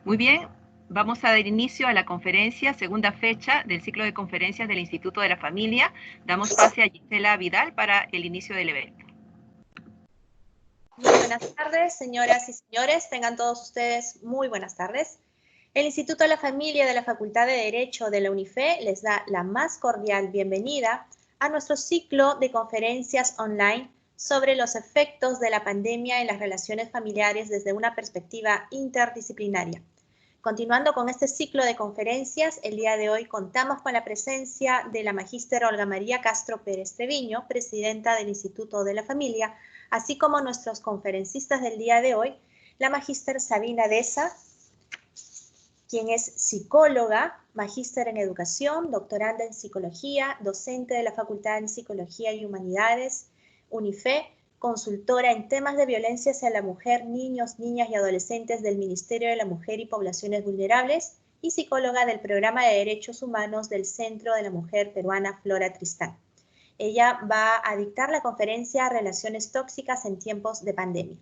Muy bien, vamos a dar inicio a la conferencia, segunda fecha del ciclo de conferencias del Instituto de la Familia. Damos pase a Gisela Vidal para el inicio del evento. Muy buenas tardes, señoras y señores. Tengan todos ustedes muy buenas tardes. El Instituto de la Familia de la Facultad de Derecho de la UNIFE les da la más cordial bienvenida a nuestro ciclo de conferencias online sobre los efectos de la pandemia en las relaciones familiares desde una perspectiva interdisciplinaria. Continuando con este ciclo de conferencias, el día de hoy contamos con la presencia de la magíster Olga María Castro Pérez Treviño, presidenta del Instituto de la Familia, así como nuestros conferencistas del día de hoy, la magíster Sabina Deza, quien es psicóloga, magíster en educación, doctoranda en psicología, docente de la Facultad en Psicología y Humanidades, UNIFE, consultora en temas de violencia hacia la mujer, niños, niñas y adolescentes del Ministerio de la Mujer y Poblaciones Vulnerables y psicóloga del Programa de Derechos Humanos del Centro de la Mujer Peruana Flora Tristán. Ella va a dictar la conferencia Relaciones Tóxicas en Tiempos de Pandemia.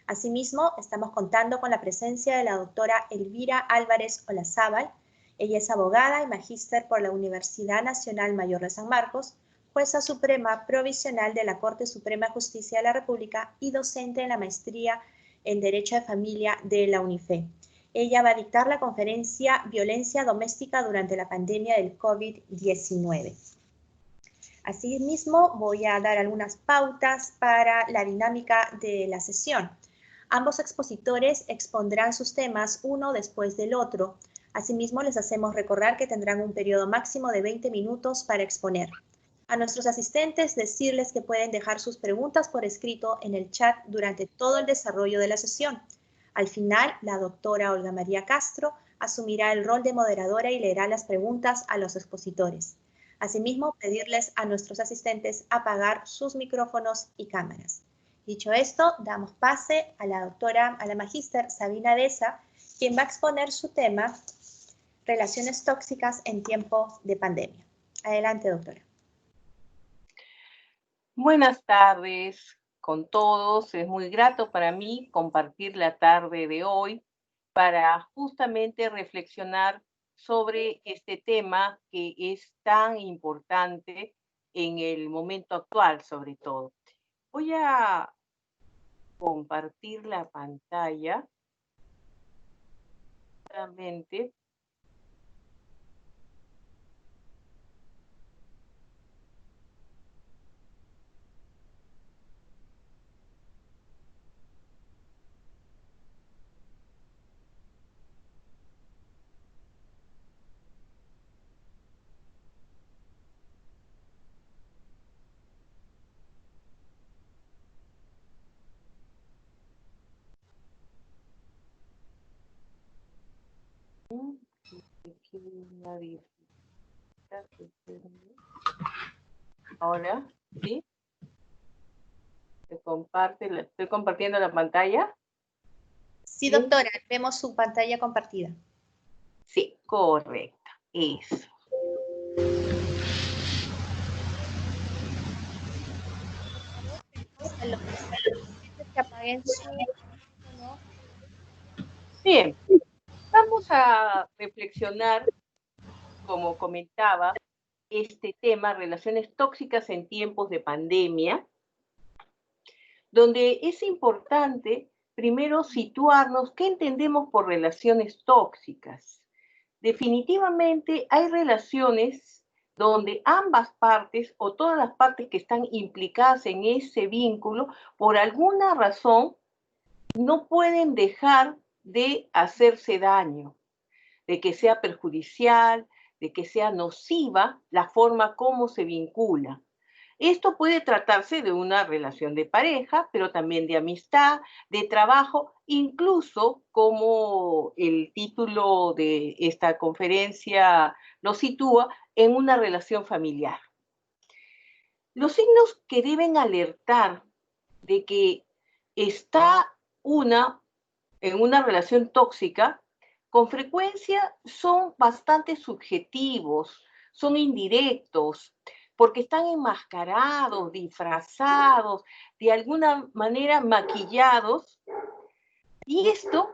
Asimismo, estamos contando con la presencia de la doctora Elvira Álvarez Olazábal. Ella es abogada y magíster por la Universidad Nacional Mayor de San Marcos, jueza suprema provisional de la Corte Suprema de Justicia de la República y docente en la maestría en Derecho de Familia de la UNIFE. Ella va a dictar la conferencia Violencia Doméstica durante la pandemia del COVID-19. Asimismo, voy a dar algunas pautas para la dinámica de la sesión. Ambos expositores expondrán sus temas uno después del otro. Asimismo, les hacemos recordar que tendrán un periodo máximo de 20 minutos para exponer. A nuestros asistentes, decirles que pueden dejar sus preguntas por escrito en el chat durante todo el desarrollo de la sesión. Al final, la doctora Olga María Castro asumirá el rol de moderadora y leerá las preguntas a los expositores. Asimismo, pedirles a nuestros asistentes apagar sus micrófonos y cámaras. Dicho esto, damos pase a la magíster Sabina Deza, quien va a exponer su tema, Relaciones tóxicas en tiempos de pandemia. Adelante, doctora. Buenas tardes con todos. Es muy grato para mí compartir la tarde de hoy para justamente reflexionar sobre este tema que es tan importante en el momento actual, sobre todo. Voy a compartir la pantalla. Realmente. Ahora, ¿sí? Estoy compartiendo la pantalla. Sí, doctora, vemos su pantalla compartida. Sí, correcto. Eso. Que apaguen su micrófono. Bien, vamos a reflexionar, como comentaba, este tema, relaciones tóxicas en tiempos de pandemia, donde es importante primero situarnos qué entendemos por relaciones tóxicas. Definitivamente hay relaciones donde ambas partes o todas las partes que están implicadas en ese vínculo, por alguna razón, no pueden dejar de hacerse daño, de que sea perjudicial, de que sea nociva la forma como se vincula. Esto puede tratarse de una relación de pareja, pero también de amistad, de trabajo, incluso como el título de esta conferencia lo sitúa, en una relación familiar. Los signos que deben alertar de que está en una relación tóxica, con frecuencia son bastante subjetivos, son indirectos, porque están enmascarados, disfrazados, de alguna manera maquillados. Y esto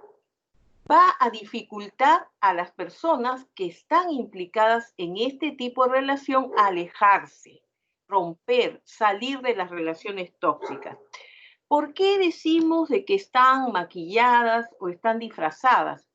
va a dificultar a las personas que están implicadas en este tipo de relación a alejarse, romper, salir de las relaciones tóxicas. ¿Por qué decimos de que están maquilladas o están disfrazadas?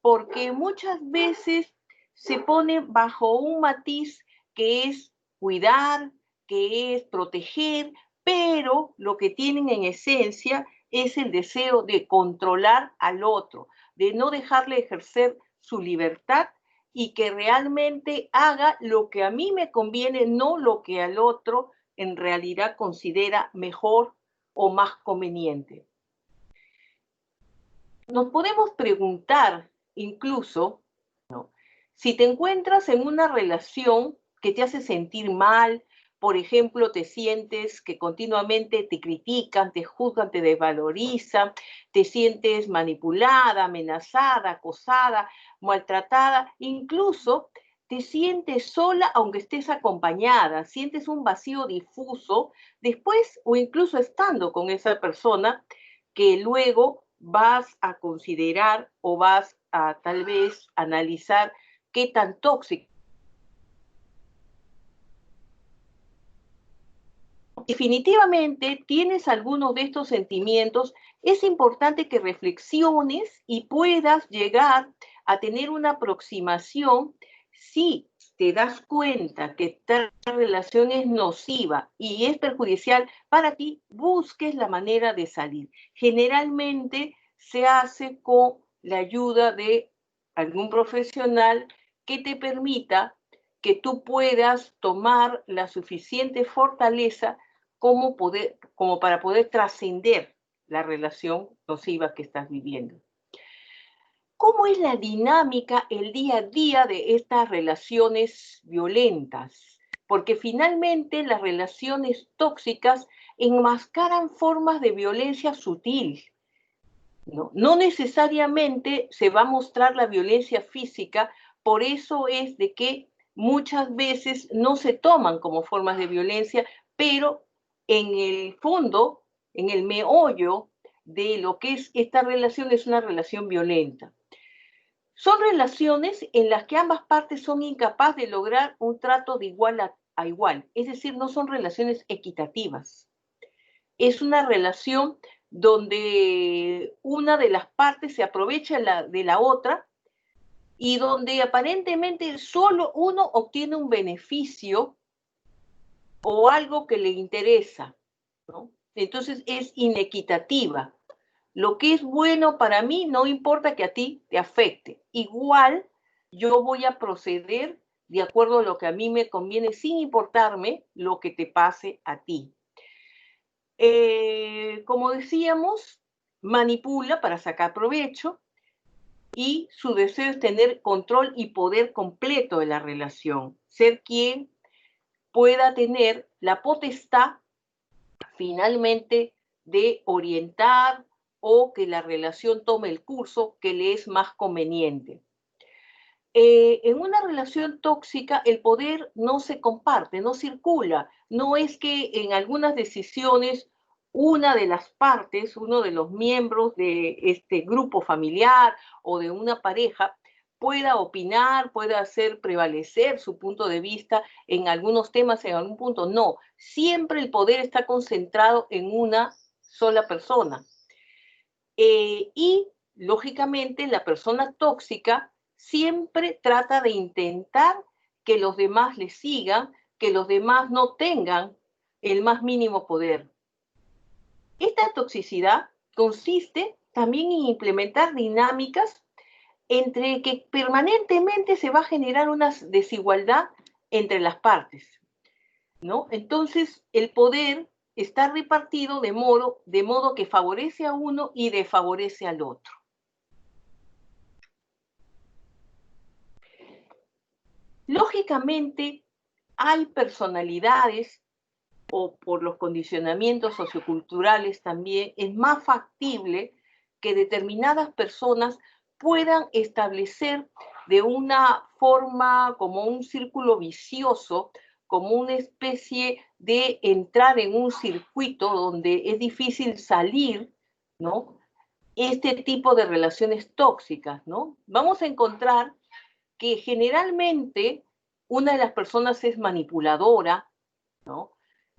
Porque muchas veces se pone bajo un matiz que es cuidar, que es proteger, pero lo que tienen en esencia es el deseo de controlar al otro, de no dejarle ejercer su libertad y que realmente haga lo que a mí me conviene, no lo que al otro en realidad considera mejor o más conveniente. Nos podemos preguntar incluso, ¿no?, si te encuentras en una relación que te hace sentir mal, por ejemplo, te sientes que continuamente te critican, te juzgan, te desvalorizan, te sientes manipulada, amenazada, acosada, maltratada, incluso te sientes sola aunque estés acompañada, sientes un vacío difuso después o incluso estando con esa persona que luego vas a considerar o vas a tal vez analizar qué tan tóxico. Definitivamente tienes algunos de estos sentimientos, es importante que reflexiones y puedas llegar a tener una aproximación si te das cuenta que tal relación es nociva y es perjudicial para ti, busques la manera de salir. Generalmente se hace con la ayuda de algún profesional que te permita que tú puedas tomar la suficiente fortaleza como para poder trascender la relación nociva que estás viviendo. ¿Cómo es la dinámica, el día a día de estas relaciones violentas? Porque finalmente las relaciones tóxicas enmascaran formas de violencia sutil, ¿no? No necesariamente se va a mostrar la violencia física, por eso es de que muchas veces no se toman como formas de violencia, pero en el fondo, en el meollo de lo que es esta relación, es una relación violenta. Son relaciones en las que ambas partes son incapaces de lograr un trato de igual a igual, es decir, no son relaciones equitativas. Es una relación donde una de las partes se aprovecha de la otra y donde aparentemente solo uno obtiene un beneficio o algo que le interesa, ¿no? Entonces es inequitativa. Lo que es bueno para mí no importa que a ti te afecte. Igual yo voy a proceder de acuerdo a lo que a mí me conviene sin importarme lo que te pase a ti. Como decíamos, manipula para sacar provecho y su deseo es tener control y poder completo de la relación, ser quien pueda tener la potestad finalmente de orientar o que la relación tome el curso que le es más conveniente. En una relación tóxica el poder no se comparte, no circula. No es que en algunas decisiones una de las partes, uno de los miembros de este grupo familiar o de una pareja pueda opinar, pueda hacer prevalecer su punto de vista en algunos temas, en algún punto. No, siempre el poder está concentrado en una sola persona. Y, lógicamente, la persona tóxica siempre trata de intentar que los demás le sigan, que los demás no tengan el más mínimo poder. Esta toxicidad consiste también en implementar dinámicas entre que permanentemente se va a generar una desigualdad entre las partes, ¿no? Entonces, el poder está repartido de modo que favorece a uno y desfavorece al otro. Lógicamente, hay personalidades o por los condicionamientos socioculturales también, es más factible que determinadas personas puedan establecer de una forma como un círculo vicioso, como una especie de entrar en un circuito donde es difícil salir, ¿no? este tipo de relaciones tóxicas, ¿no? Vamos a encontrar que generalmente una de las personas es manipuladora, ¿no?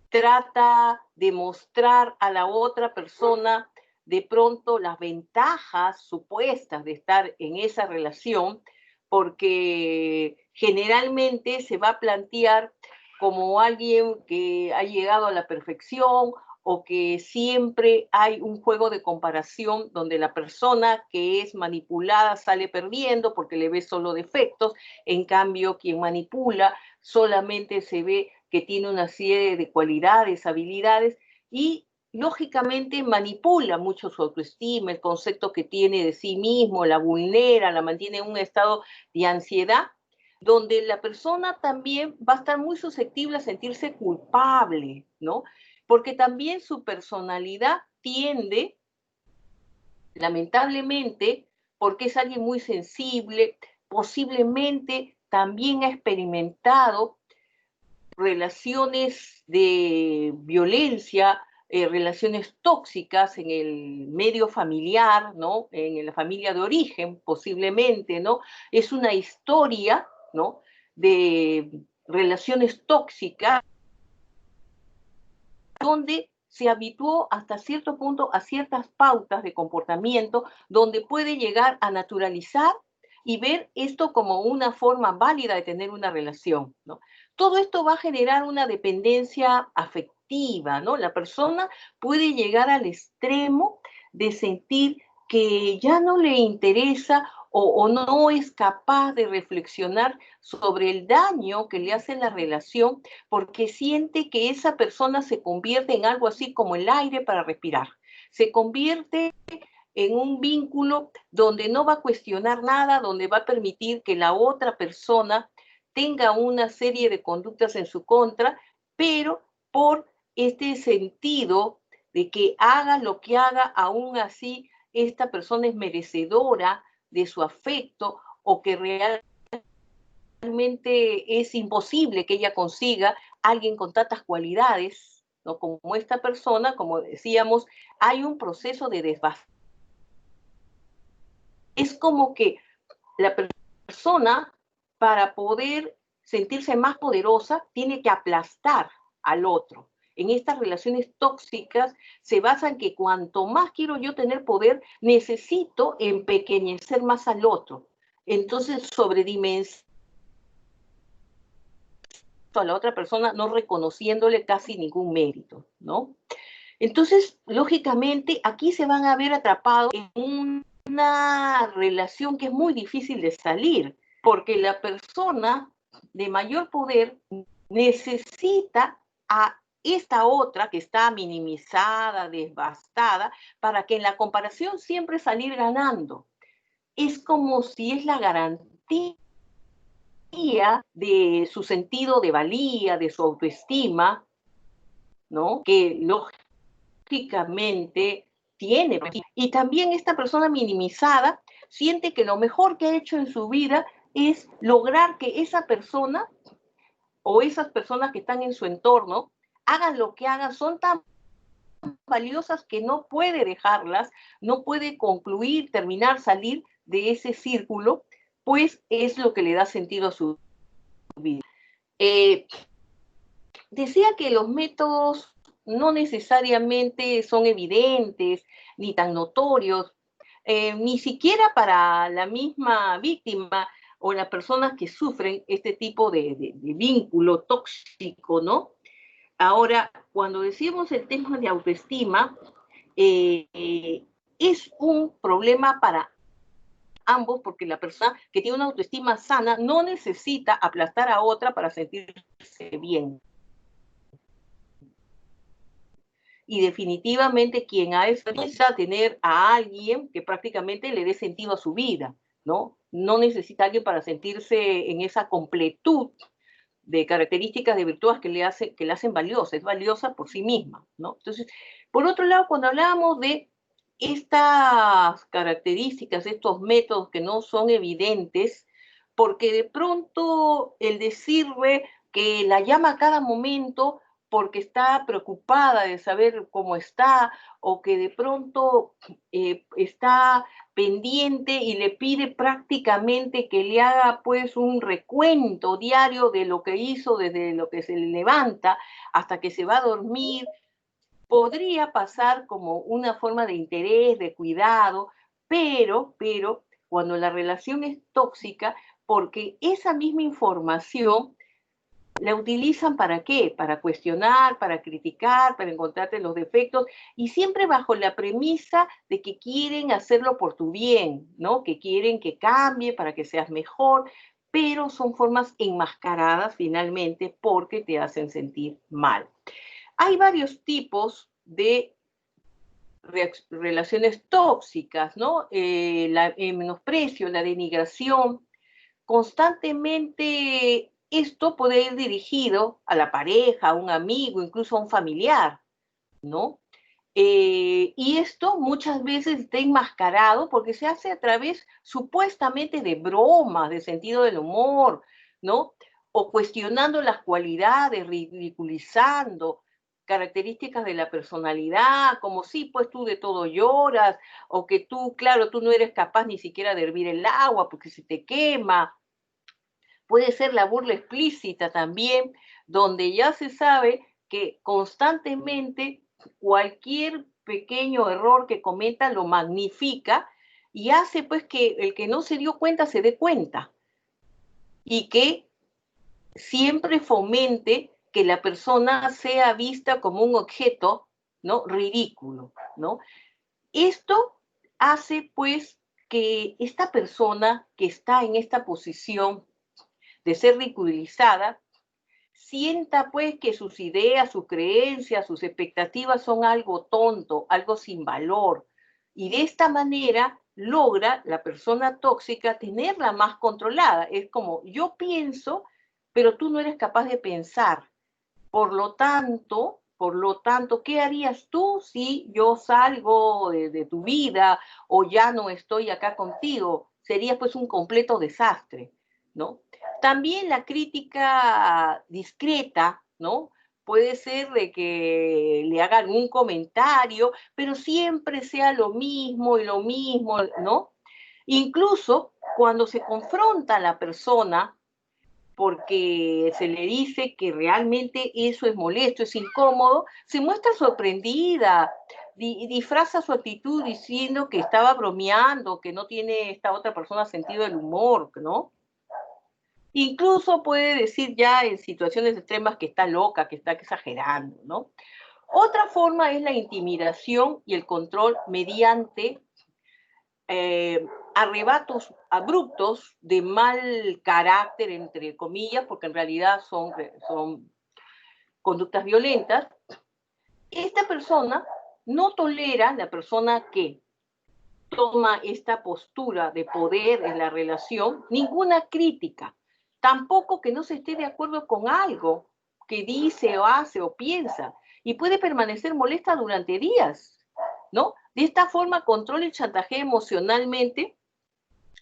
Trata de mostrar a la otra persona de pronto las ventajas supuestas de estar en esa relación, porque generalmente se va a plantear como alguien que ha llegado a la perfección o que siempre hay un juego de comparación donde la persona que es manipulada sale perdiendo porque le ve solo defectos, en cambio quien manipula solamente se ve que tiene una serie de cualidades, habilidades y lógicamente manipula mucho su autoestima, el concepto que tiene de sí mismo, la vulnera, la mantiene en un estado de ansiedad, donde la persona también va a estar muy susceptible a sentirse culpable, ¿no? Porque también su personalidad tiende, lamentablemente, porque es alguien muy sensible, posiblemente también ha experimentado relaciones de violencia, relaciones tóxicas en el medio familiar, ¿no? En la familia de origen, posiblemente, ¿no? Es una historia, ¿no? De relaciones tóxicas donde se habituó hasta cierto punto a ciertas pautas de comportamiento, donde puede llegar a naturalizar y ver esto como una forma válida de tener una relación, ¿no? Todo esto va a generar una dependencia afectiva, ¿no? La persona puede llegar al extremo de sentir que ya no le interesa o no es capaz de reflexionar sobre el daño que le hace la relación porque siente que esa persona se convierte en algo así como el aire para respirar. Se convierte en un vínculo donde no va a cuestionar nada, donde va a permitir que la otra persona tenga una serie de conductas en su contra, pero por este sentido de que haga lo que haga, aún así esta persona es merecedora de su afecto o que realmente es imposible que ella consiga a alguien con tantas cualidades, ¿no? Como esta persona, como decíamos, hay un proceso de desbastamiento. Es como que la persona, para poder sentirse más poderosa, tiene que aplastar al otro. En estas relaciones tóxicas se basa en que cuanto más quiero yo tener poder, necesito empequeñecer más al otro. Entonces, sobredimensionar a la otra persona no reconociéndole casi ningún mérito, ¿no? Entonces, lógicamente, aquí se van a ver atrapados en una relación que es muy difícil de salir, porque la persona de mayor poder necesita a esta otra que está minimizada, devastada, para que en la comparación siempre salir ganando. Es como si es la garantía de su sentido de valía, de su autoestima, ¿no? Que lógicamente tiene. Y también esta persona minimizada siente que lo mejor que ha hecho en su vida es lograr que esa persona o esas personas que están en su entorno hagan lo que hagan, son tan valiosas que no puede dejarlas, no puede concluir, terminar, salir de ese círculo, pues es lo que le da sentido a su vida. Decía que los métodos no necesariamente son evidentes ni tan notorios, ni siquiera para la misma víctima o las personas que sufren este tipo de vínculo tóxico, ¿no? Ahora, cuando decimos el tema de autoestima, es un problema para ambos porque la persona que tiene una autoestima sana no necesita aplastar a otra para sentirse bien. Y definitivamente quien ha necesita tener a alguien que prácticamente le dé sentido a su vida, ¿no? No necesita a alguien para sentirse en esa completud de características, de virtudes que la hacen valiosa, es valiosa por sí misma, ¿no? Entonces, por otro lado, cuando hablamos de estas características, estos métodos que no son evidentes, porque de pronto el decirle que la llama a cada momento porque está preocupada de saber cómo está, o que de pronto está pendiente y le pide prácticamente que le haga pues un recuento diario de lo que hizo desde lo que se levanta hasta que se va a dormir. Podría pasar como una forma de interés, de cuidado, pero cuando la relación es tóxica, porque esa misma información la utilizan ¿para qué? Para cuestionar, para criticar, para encontrarte los defectos, y siempre bajo la premisa de que quieren hacerlo por tu bien, ¿no? Que quieren que cambie para que seas mejor, pero son formas enmascaradas finalmente porque te hacen sentir mal. Hay varios tipos de relaciones tóxicas, ¿no? El menosprecio, la denigración, constantemente esto puede ir dirigido a la pareja, a un amigo, incluso a un familiar, ¿no? Y esto muchas veces está enmascarado porque se hace a través supuestamente de bromas, de sentido del humor, ¿no? O cuestionando las cualidades, ridiculizando características de la personalidad, como sí, pues tú de todo lloras, o que tú, claro, tú no eres capaz ni siquiera de hervir el agua porque se te quema. Puede ser la burla explícita también, donde ya se sabe que constantemente cualquier pequeño error que cometa lo magnifica y hace pues que el que no se dio cuenta se dé cuenta y que siempre fomente que la persona sea vista como un objeto, ¿no? Ridículo, ¿no? Esto hace pues que esta persona que está en esta posición de ser ridiculizada, sienta pues que sus ideas, sus creencias, sus expectativas son algo tonto, algo sin valor. Y de esta manera logra la persona tóxica tenerla más controlada. Es como, yo pienso, pero tú no eres capaz de pensar. Por lo tanto, ¿qué harías tú si yo salgo de tu vida o ya no estoy acá contigo? Sería pues un completo desastre, ¿no? También la crítica discreta, ¿no? Puede ser de que le hagan un comentario, pero siempre sea lo mismo y lo mismo, ¿no? Incluso cuando se confronta a la persona porque se le dice que realmente eso es molesto, es incómodo, se muestra sorprendida, disfraza su actitud diciendo que estaba bromeando, que no tiene esta otra persona sentido del humor, ¿no? Incluso puede decir ya en situaciones extremas que está loca, que está exagerando, ¿no? Otra forma es la intimidación y el control mediante arrebatos abruptos de mal carácter, entre comillas, porque en realidad son conductas violentas. Esta persona no tolera, la persona que toma esta postura de poder en la relación, ninguna crítica, tampoco que no se esté de acuerdo con algo que dice o hace o piensa, y puede permanecer molesta durante días, ¿no? De esta forma controla y chantajea emocionalmente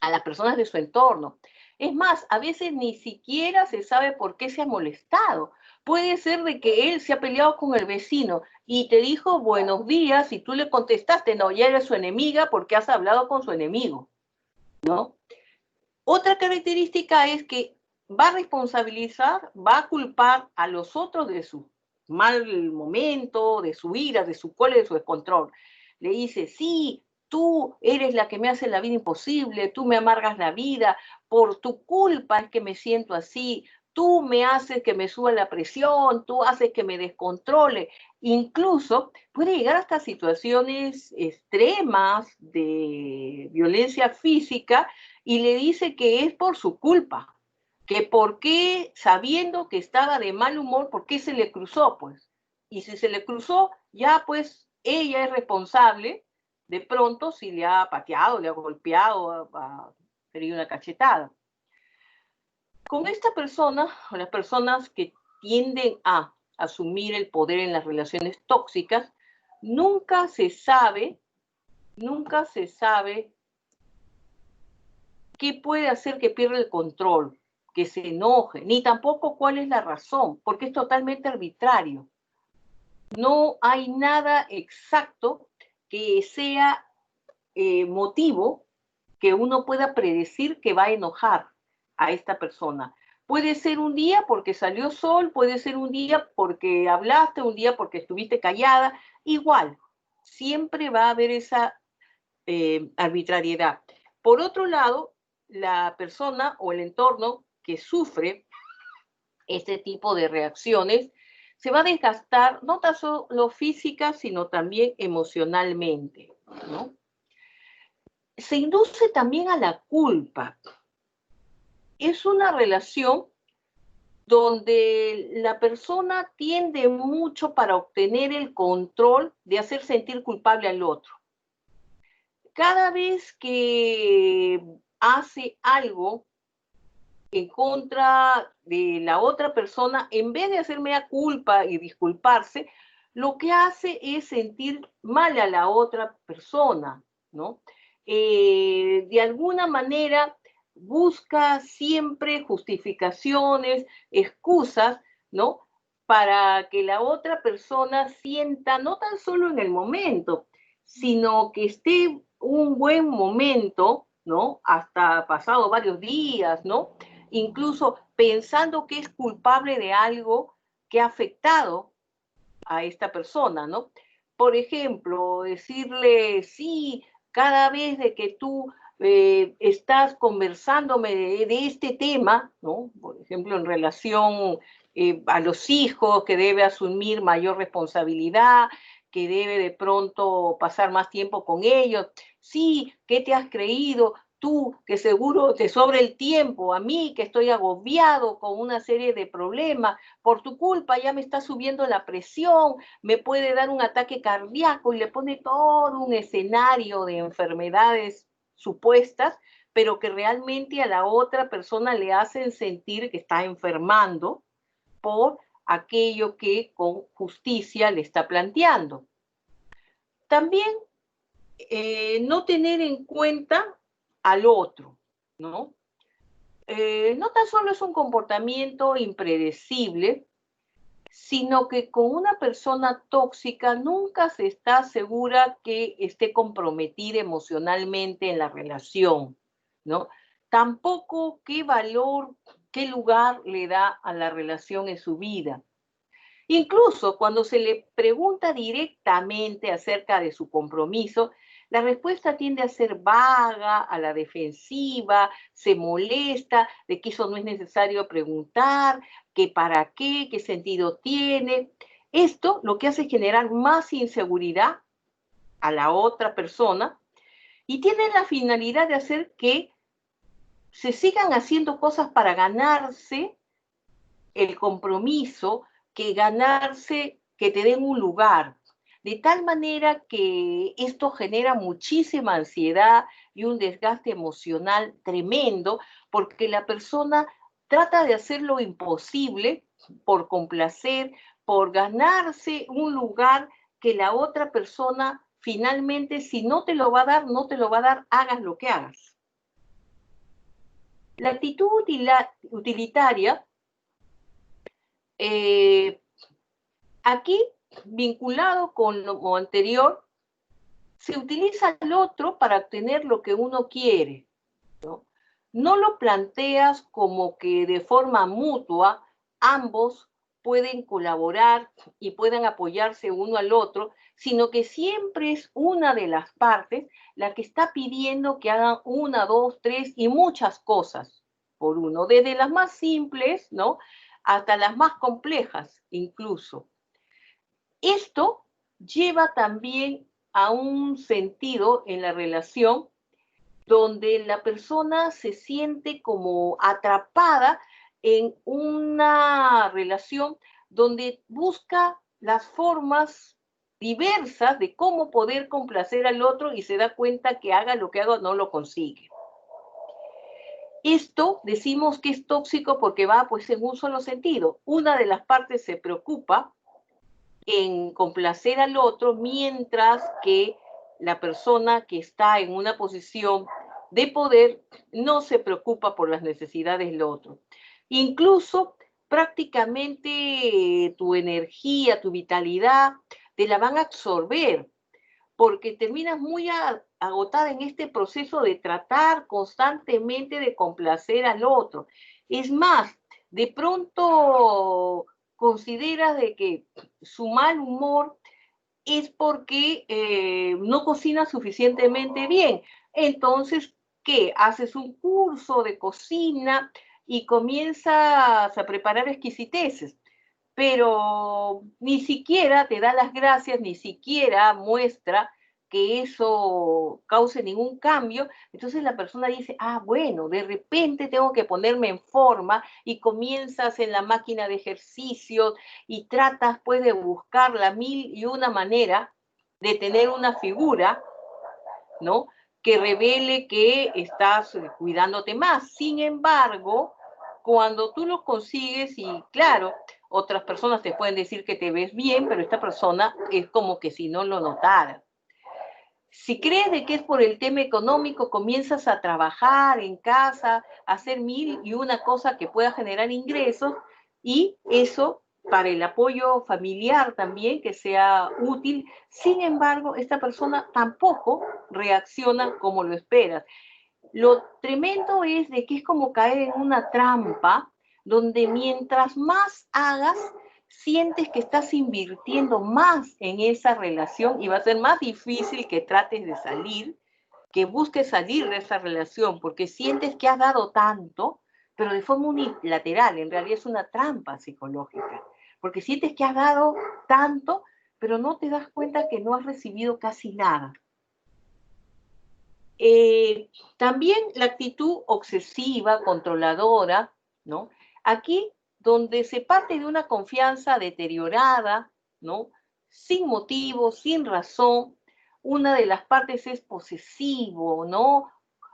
a las personas de su entorno. Es más, a veces ni siquiera se sabe por qué se ha molestado. Puede ser de que él se ha peleado con el vecino y te dijo buenos días y tú le contestaste, no, ya eres su enemiga porque has hablado con su enemigo, ¿no? Otra característica es que va a responsabilizar, va a culpar a los otros de su mal momento, de su ira, de su cólera, de su descontrol. Le dice, sí, tú eres la que me hace la vida imposible, tú me amargas la vida, por tu culpa es que me siento así, tú me haces que me suba la presión, tú haces que me descontrole. Incluso puede llegar hasta situaciones extremas de violencia física y le dice que es por su culpa, que por qué, sabiendo que estaba de mal humor, ¿por qué se le cruzó? Pues, y si se le cruzó, ya pues ella es responsable, de pronto si le ha pateado, le ha golpeado, ha tenido una cachetada. Con esta persona, o las personas que tienden a asumir el poder en las relaciones tóxicas, nunca se sabe qué puede hacer que pierda el control, que se enoje, ni tampoco cuál es la razón, porque es totalmente arbitrario. no hay nada exacto que sea motivo que uno pueda predecir que va a enojar a esta persona. Puede ser un día porque salió sol, puede ser un día porque hablaste, un día porque estuviste callada, igual, siempre va a haber esa arbitrariedad. Por otro lado, la persona o el entorno que sufre este tipo de reacciones se va a desgastar no tan solo física, sino también emocionalmente, ¿no? Se induce también a la culpa. Es una relación donde la persona tiende mucho para obtener el control de hacer sentir culpable al otro. Cada vez que hace algo en contra de la otra persona, en vez de hacer mea culpa y disculparse, lo que hace es sentir mal a la otra persona, ¿no? De alguna manera busca siempre justificaciones, excusas, ¿no? Para que la otra persona sienta, no tan solo en el momento, sino que esté un buen momento, ¿no? Hasta pasado varios días, ¿no? Incluso pensando que es culpable de algo que ha afectado a esta persona, ¿no? Por ejemplo, decirle, sí, cada vez de que tú estás conversándome de este tema, ¿no? Por ejemplo, en relación a los hijos, que debe asumir mayor responsabilidad, que debe de pronto pasar más tiempo con ellos. Sí, ¿qué te has creído? Tú, que seguro te sobra el tiempo, a mí, que estoy agobiado con una serie de problemas, por tu culpa ya me está subiendo la presión, me puede dar un ataque cardíaco, y le pone todo un escenario de enfermedades supuestas, pero que realmente a la otra persona le hacen sentir que está enfermando por aquello que con justicia le está planteando. También no tener en cuenta al otro, ¿no? No tan solo es un comportamiento impredecible, sino que con una persona tóxica nunca se está segura que esté comprometida emocionalmente en la relación, ¿no? Tampoco qué valor, qué lugar le da a la relación en su vida. Incluso cuando se le pregunta directamente acerca de su compromiso, la respuesta tiende a ser vaga, a la defensiva, se molesta de que eso no es necesario preguntar, que para qué sentido tiene. Esto lo que hace es generar más inseguridad a la otra persona y tiene la finalidad de hacer que se sigan haciendo cosas para ganarse el compromiso, que ganarse, que te den un lugar. De tal manera que esto genera muchísima ansiedad y un desgaste emocional tremendo, porque la persona trata de hacer lo imposible por complacer, por ganarse un lugar que la otra persona finalmente, si no te lo va a dar, no te lo va a dar, hagas lo que hagas. La actitud utilitaria aquí, vinculado con lo anterior, se utiliza al otro para obtener lo que uno quiere, ¿no? No lo planteas como que de forma mutua ambos pueden colaborar y puedan apoyarse uno al otro, sino que siempre es una de las partes la que está pidiendo que hagan una, dos, tres y muchas cosas por uno, desde las más simples, ¿no?, hasta las más complejas incluso. Esto lleva también a un sentido en la relación donde la persona se siente como atrapada en una relación donde busca las formas diversas de cómo poder complacer al otro y se da cuenta que haga lo que haga no lo consigue. Esto decimos que es tóxico porque va pues en un solo sentido. Una de las partes se preocupa en complacer al otro, mientras que la persona que está en una posición de poder no se preocupa por las necesidades del otro. Incluso prácticamente tu energía, tu vitalidad, te la van a absorber, porque terminas muy agotada en este proceso de tratar constantemente de complacer al otro. Es más, de pronto consideras de que su mal humor es porque no cocina suficientemente bien. Entonces, ¿qué? Haces un curso de cocina y comienzas a preparar exquisiteces, pero ni siquiera te da las gracias, ni siquiera muestra que eso cause ningún cambio. Entonces la persona dice, ah, bueno, de repente tengo que ponerme en forma, y comienzas en la máquina de ejercicios y tratas pues de buscar la mil y una manera de tener una figura, ¿no?, que revele que estás cuidándote más. Sin embargo, cuando tú lo consigues, y claro, otras personas te pueden decir que te ves bien, pero esta persona es como que si no lo notara. Si crees de que es por el tema económico, comienzas a trabajar en casa, a hacer mil y una cosa que pueda generar ingresos, y eso para el apoyo familiar también, que sea útil. Sin embargo, esta persona tampoco reacciona como lo esperas. Lo tremendo es de que es como caer en una trampa donde mientras más hagas, sientes que estás invirtiendo más en esa relación, y va a ser más difícil que trates de salir, que busques salir de esa relación, porque sientes que has dado tanto, pero de forma unilateral. En realidad es una trampa psicológica, porque sientes que has dado tanto, pero no te das cuenta que no has recibido casi nada. También la actitud obsesiva, controladora, ¿no? Aquí, donde se parte de una confianza deteriorada, ¿no?, sin motivo, sin razón, una de las partes es posesivo, ¿no?,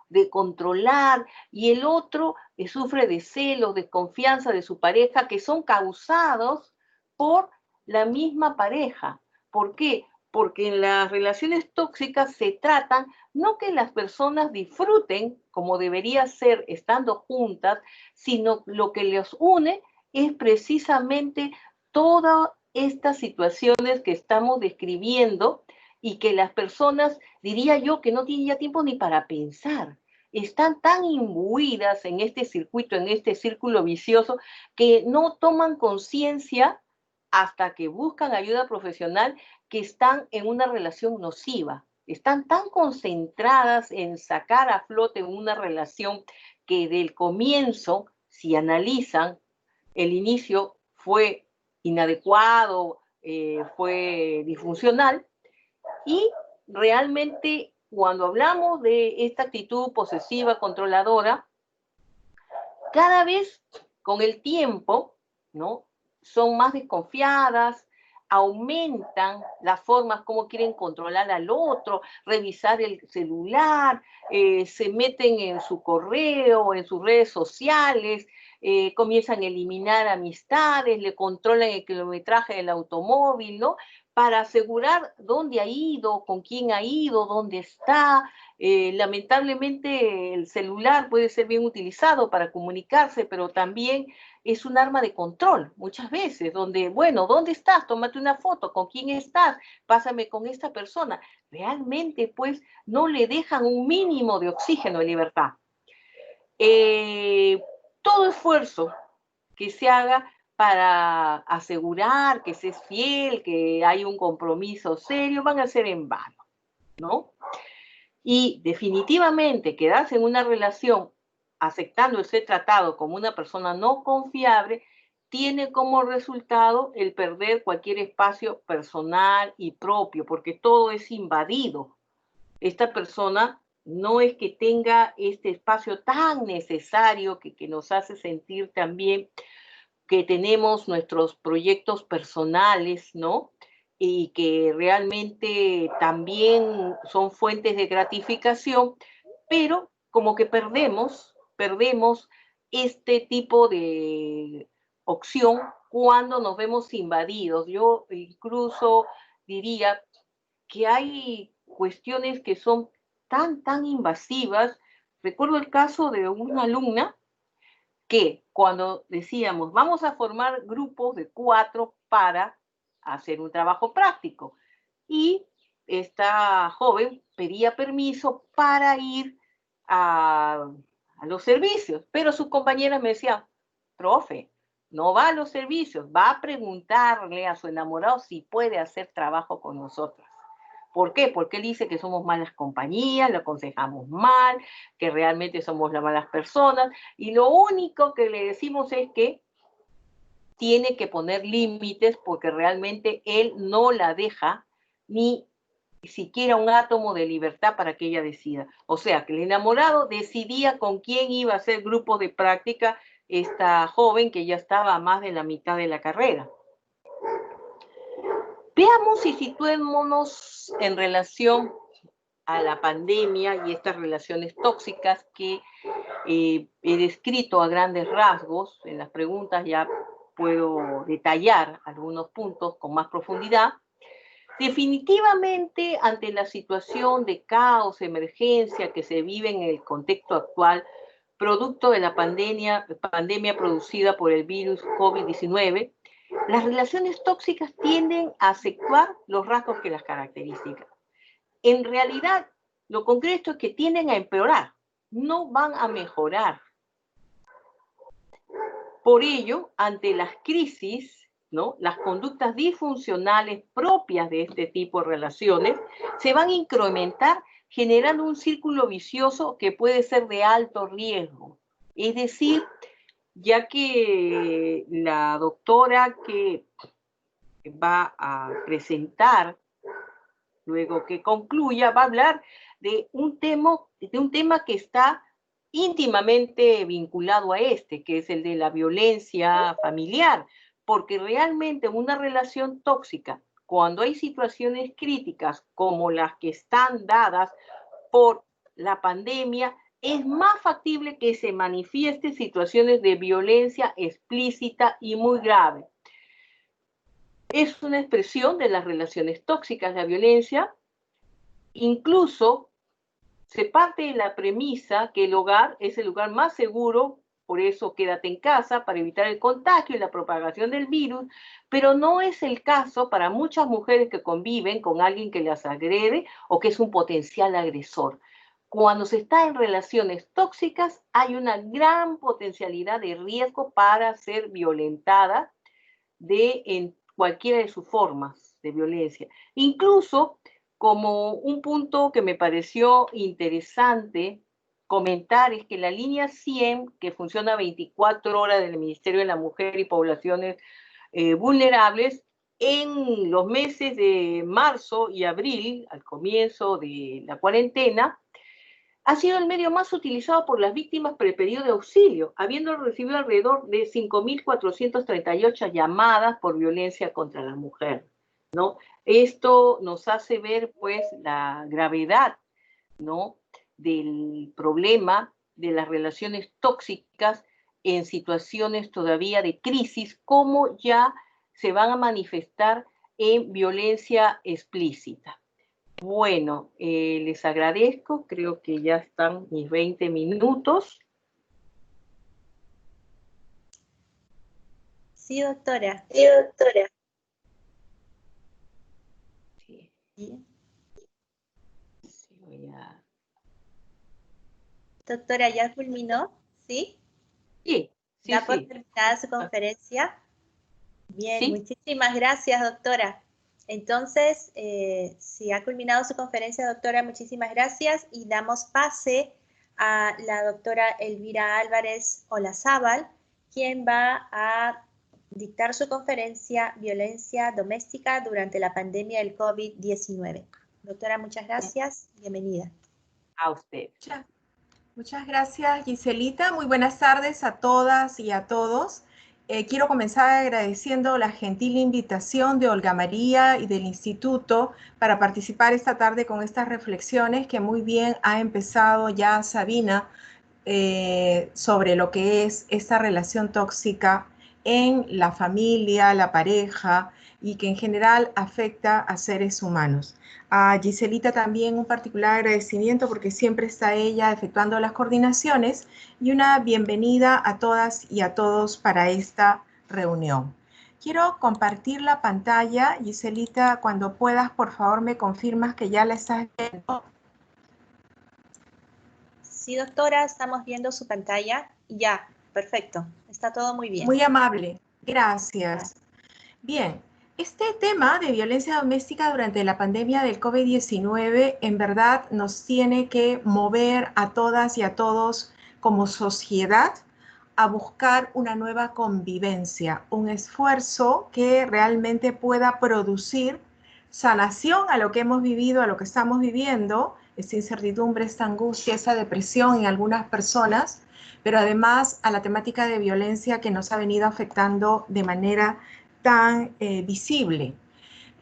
de controlar, y el otro sufre de celos, desconfianza de su pareja, que son causados por la misma pareja. ¿Por qué? Porque en las relaciones tóxicas se tratan no que las personas disfruten como debería ser estando juntas, sino lo que les une es precisamente todas estas situaciones que estamos describiendo, y que las personas, diría yo, que no tienen ya tiempo ni para pensar. Están tan imbuidas en este circuito, en este círculo vicioso, que no toman conciencia hasta que buscan ayuda profesional, que están en una relación nociva. Están tan concentradas en sacar a flote una relación que del comienzo, si analizan, el inicio fue inadecuado, fue disfuncional, y realmente cuando hablamos de esta actitud posesiva, controladora, cada vez con el tiempo, ¿no?, son más desconfiadas, aumentan las formas como quieren controlar al otro, revisar el celular, se meten en su correo, en sus redes sociales, comienzan a eliminar amistades, le controlan el kilometraje del automóvil, ¿no?, para asegurar dónde ha ido, con quién ha ido, dónde está. Lamentablemente el celular puede ser bien utilizado para comunicarse, pero también es un arma de control muchas veces, donde, bueno, ¿dónde estás? Tómate una foto, ¿con quién estás? Pásame con esta persona. Realmente, pues, no le dejan un mínimo de oxígeno de libertad. Todo esfuerzo que se haga para asegurar que se es fiel, que hay un compromiso serio, van a ser en vano, ¿no? Y definitivamente quedarse en una relación aceptando ser tratado como una persona no confiable tiene como resultado el perder cualquier espacio personal y propio, porque todo es invadido. Esta persona no es que tenga este espacio tan necesario que nos hace sentir también que tenemos nuestros proyectos personales, ¿no?, y que realmente también son fuentes de gratificación, pero como que perdemos este tipo de opción cuando nos vemos invadidos. Yo incluso diría que hay cuestiones que son tan invasivas. Recuerdo el caso de una alumna que cuando decíamos, vamos a formar grupos de 4 para hacer un trabajo práctico, y esta joven pedía permiso para ir a los servicios, pero sus compañeras me decían, profe, no va a los servicios, va a preguntarle a su enamorado si puede hacer trabajo con nosotras. ¿Por qué? Porque él dice que somos malas compañías, le aconsejamos mal, que realmente somos las malas personas, y lo único que le decimos es que tiene que poner límites porque realmente él no la deja ni siquiera un átomo de libertad para que ella decida. O sea, que el enamorado decidía con quién iba a hacer grupo de práctica esta joven que ya estaba a más de la mitad de la carrera. Veamos y situémonos en relación a la pandemia y estas relaciones tóxicas que he descrito a grandes rasgos. En las preguntas ya puedo detallar algunos puntos con más profundidad. Definitivamente, ante la situación de caos, emergencia que se vive en el contexto actual, producto de la pandemia producida por el virus COVID-19, las relaciones tóxicas tienden a acentuar los rasgos que las caracterizan. En realidad, lo concreto es que tienden a empeorar, no van a mejorar. Por ello, ante las crisis, ¿no?, las conductas disfuncionales propias de este tipo de relaciones se van a incrementar, generando un círculo vicioso que puede ser de alto riesgo. Es decir, ya que la doctora que va a presentar, luego que concluya, va a hablar de un tema que está íntimamente vinculado a este, que es el de la violencia familiar, porque realmente una relación tóxica, cuando hay situaciones críticas como las que están dadas por la pandemia, es más factible que se manifiesten situaciones de violencia explícita y muy grave. Es una expresión de las relaciones tóxicas, la violencia. Incluso se parte de la premisa que el hogar es el lugar más seguro, por eso quédate en casa para evitar el contagio y la propagación del virus, pero no es el caso para muchas mujeres que conviven con alguien que las agrede o que es un potencial agresor. Cuando se está en relaciones tóxicas hay una gran potencialidad de riesgo para ser violentada en cualquiera de sus formas de violencia. Incluso, como un punto que me pareció interesante comentar, es que la línea 100, que funciona 24 horas del Ministerio de la Mujer y Poblaciones Vulnerables, en los meses de marzo y abril, al comienzo de la cuarentena, ha sido el medio más utilizado por las víctimas por el pedido de auxilio, habiendo recibido alrededor de 5.438 llamadas por violencia contra la mujer, ¿no? Esto nos hace ver, pues, la gravedad, ¿no?, del problema de las relaciones tóxicas en situaciones todavía de crisis, como ya se van a manifestar en violencia explícita. Bueno, les agradezco, creo que ya están mis 20 minutos. Sí, doctora. Sí, doctora. Sí. Sí. Sí, voy a... Doctora, ¿ya culminó? ¿Sí? Sí, sí, ¿Da por sí. terminada su conferencia? Bien, Sí. muchísimas gracias, doctora. Entonces, si ha culminado su conferencia, doctora, muchísimas gracias y damos pase a la doctora Elvira Álvarez Olazábal, quien va a dictar su conferencia Violencia Doméstica durante la pandemia del COVID-19. Doctora, muchas gracias. Bienvenida. A usted. Muchas gracias, Giselita. Muy buenas tardes a todas y a todos. Quiero comenzar agradeciendo la gentil invitación de Olga María y del Instituto para participar esta tarde con estas reflexiones que muy bien ha empezado ya Sabina sobre lo que es esta relación tóxica en la familia, la pareja, y que en general afecta a seres humanos. A Giselita también un particular agradecimiento porque siempre está ella efectuando las coordinaciones y una bienvenida a todas y a todos para esta reunión. Quiero compartir la pantalla. Giselita, cuando puedas, por favor, me confirmas que ya la estás viendo. Sí, doctora, estamos viendo su pantalla. Ya, perfecto. Está todo muy bien. Muy amable. Gracias. Bien, este tema de violencia doméstica durante la pandemia del COVID-19 en verdad nos tiene que mover a todas y a todos como sociedad a buscar una nueva convivencia, un esfuerzo que realmente pueda producir sanación a lo que hemos vivido, a lo que estamos viviendo, esta incertidumbre, esta angustia, esa depresión en algunas personas, pero además a la temática de violencia que nos ha venido afectando de manera tan visible.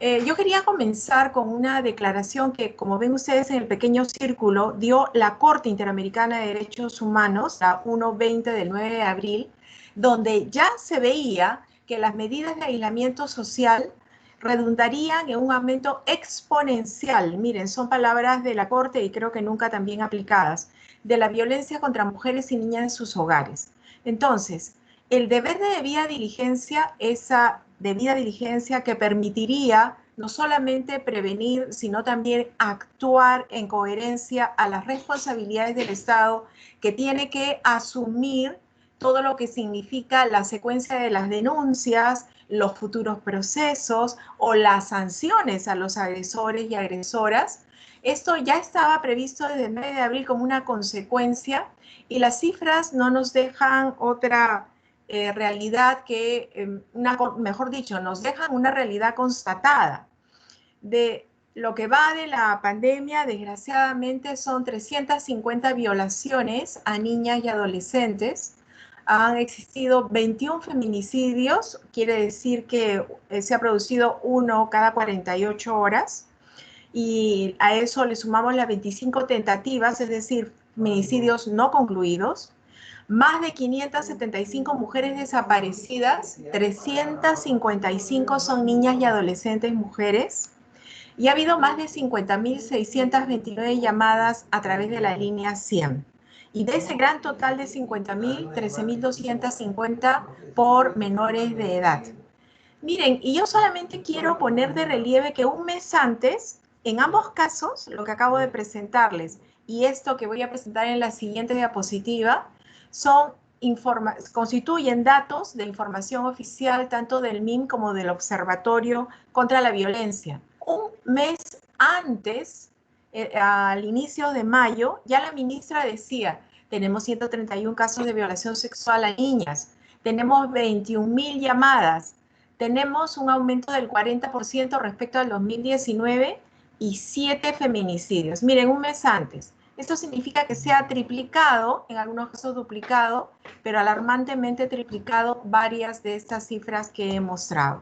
Yo quería comenzar con una declaración que, como ven ustedes en el pequeño círculo, dio la Corte Interamericana de Derechos Humanos, la 120 del 9 de abril, donde ya se veía que las medidas de aislamiento social redundarían en un aumento exponencial, miren, son palabras de la Corte y creo que nunca tan bien aplicadas, de la violencia contra mujeres y niñas en sus hogares. Entonces, el deber de debida diligencia, esa debida diligencia que permitiría no solamente prevenir, sino también actuar en coherencia a las responsabilidades del Estado, que tiene que asumir todo lo que significa la secuencia de las denuncias, los futuros procesos o las sanciones a los agresores y agresoras. Esto ya estaba previsto desde el 9 de abril como una consecuencia y las cifras no nos dejan otra realidad que, mejor dicho, nos dejan una realidad constatada. De lo que va de la pandemia, desgraciadamente, son 350 violaciones a niñas y adolescentes. Han existido 21 feminicidios, quiere decir que se ha producido uno cada 48 horas. Y a eso le sumamos las 25 tentativas, es decir, feminicidios no concluidos. Más de 575 mujeres desaparecidas, 355 son niñas y adolescentes mujeres, y ha habido más de 50.629 llamadas a través de la línea 100. Y de ese gran total de 50.000, 13.250 por menores de edad. Miren, y yo solamente quiero poner de relieve que un mes antes, en ambos casos, lo que acabo de presentarles y esto que voy a presentar en la siguiente diapositiva, constituyen datos de información oficial tanto del MIM como del Observatorio contra la Violencia. Un mes antes, al inicio de mayo, ya la ministra decía, tenemos 131 casos de violación sexual a niñas, tenemos 21.000 llamadas, tenemos un aumento del 40% respecto al 2019 y 7 feminicidios. Miren, un mes antes. Esto significa que se ha triplicado, en algunos casos duplicado, pero alarmantemente triplicado varias de estas cifras que he mostrado.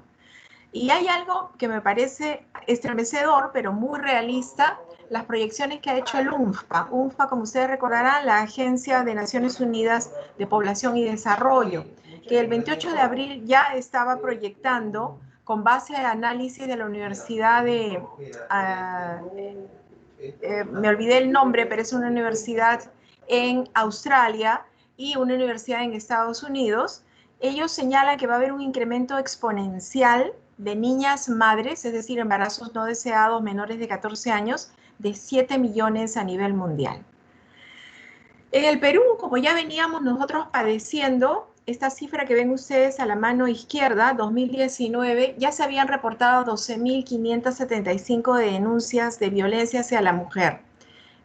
Y hay algo que me parece estremecedor, pero muy realista, las proyecciones que ha hecho el UNFPA. UNFPA, como ustedes recordarán, la Agencia de Naciones Unidas de Población y Desarrollo, que el 28 de abril ya estaba proyectando, con base a análisis de la Universidad de... me olvidé el nombre, pero es una universidad en Australia y una universidad en Estados Unidos. Ellos señalan que va a haber un incremento exponencial de niñas madres, es decir, embarazos no deseados menores de 14 años, de 7 millones a nivel mundial. En el Perú, como ya veníamos nosotros padeciendo, esta cifra que ven ustedes a la mano izquierda, 2019, ya se habían reportado 12.575 denuncias de violencia hacia la mujer.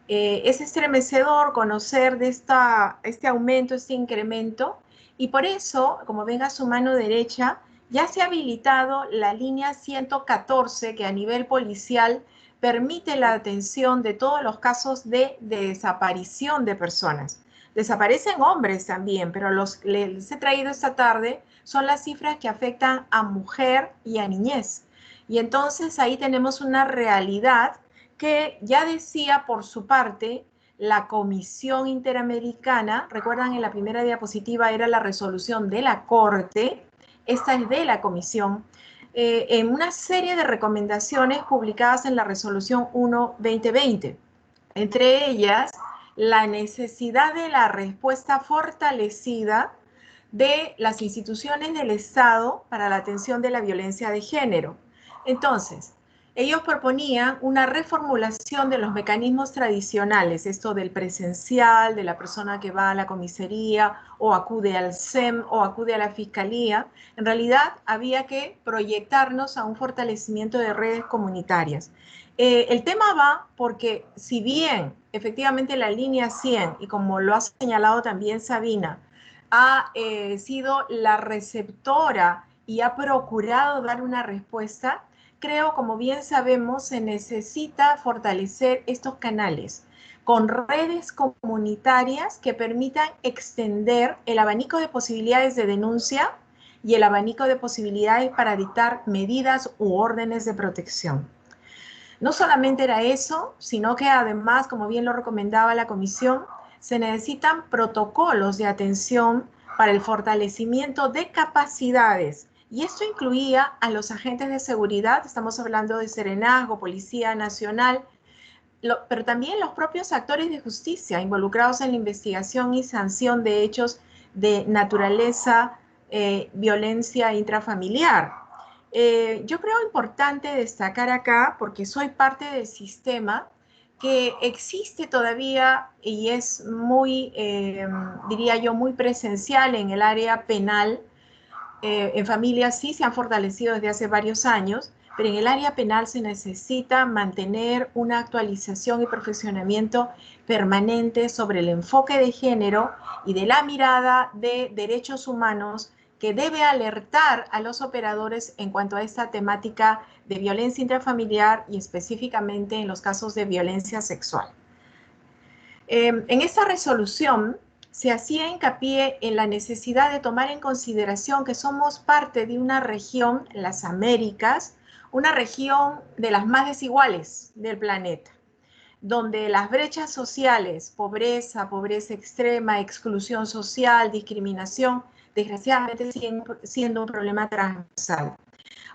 Es estremecedor conocer de este aumento, este incremento, y por eso, como ven a su mano derecha, ya se ha habilitado la línea 114 que a nivel policial permite la atención de todos los casos de desaparición de personas. Desaparecen hombres también, pero los que les he traído esta tarde son las cifras que afectan a mujer y a niñez. Y entonces ahí tenemos una realidad que ya decía por su parte la Comisión Interamericana. Recuerdan, en la primera diapositiva era la resolución de la Corte, esta es de la Comisión. en una serie de recomendaciones publicadas en la Resolución 1-2020. Entre ellas, la necesidad de la respuesta fortalecida de las instituciones del Estado para la atención de la violencia de género. Entonces, ellos proponían una reformulación de los mecanismos tradicionales, esto del presencial, de la persona que va a la comisaría o acude al SEM o acude a la fiscalía. En realidad, había que proyectarnos a un fortalecimiento de redes comunitarias. El tema va porque si bien efectivamente la línea 100, y como lo ha señalado también Sabina, ha sido la receptora y ha procurado dar una respuesta, creo, como bien sabemos, se necesita fortalecer estos canales con redes comunitarias que permitan extender el abanico de posibilidades de denuncia y el abanico de posibilidades para dictar medidas u órdenes de protección. No solamente era eso, sino que además, como bien lo recomendaba la comisión, se necesitan protocolos de atención para el fortalecimiento de capacidades. Y esto incluía a los agentes de seguridad, estamos hablando de Serenazgo, Policía Nacional, pero también los propios actores de justicia involucrados en la investigación y sanción de hechos de naturaleza, violencia intrafamiliar. Yo creo importante destacar acá, porque soy parte del sistema, que existe todavía y es muy, diría yo, muy presencial en el área penal. En familias sí se han fortalecido desde hace varios años, pero en el área penal se necesita mantener una actualización y perfeccionamiento permanente sobre el enfoque de género y de la mirada de derechos humanos que debe alertar a los operadores en cuanto a esta temática de violencia intrafamiliar y específicamente en los casos de violencia sexual. En esta resolución se hacía hincapié en la necesidad de tomar en consideración que somos parte de una región, las Américas, una región de las más desiguales del planeta, donde las brechas sociales, pobreza, pobreza extrema, exclusión social, discriminación, desgraciadamente siguen siendo un problema transversal.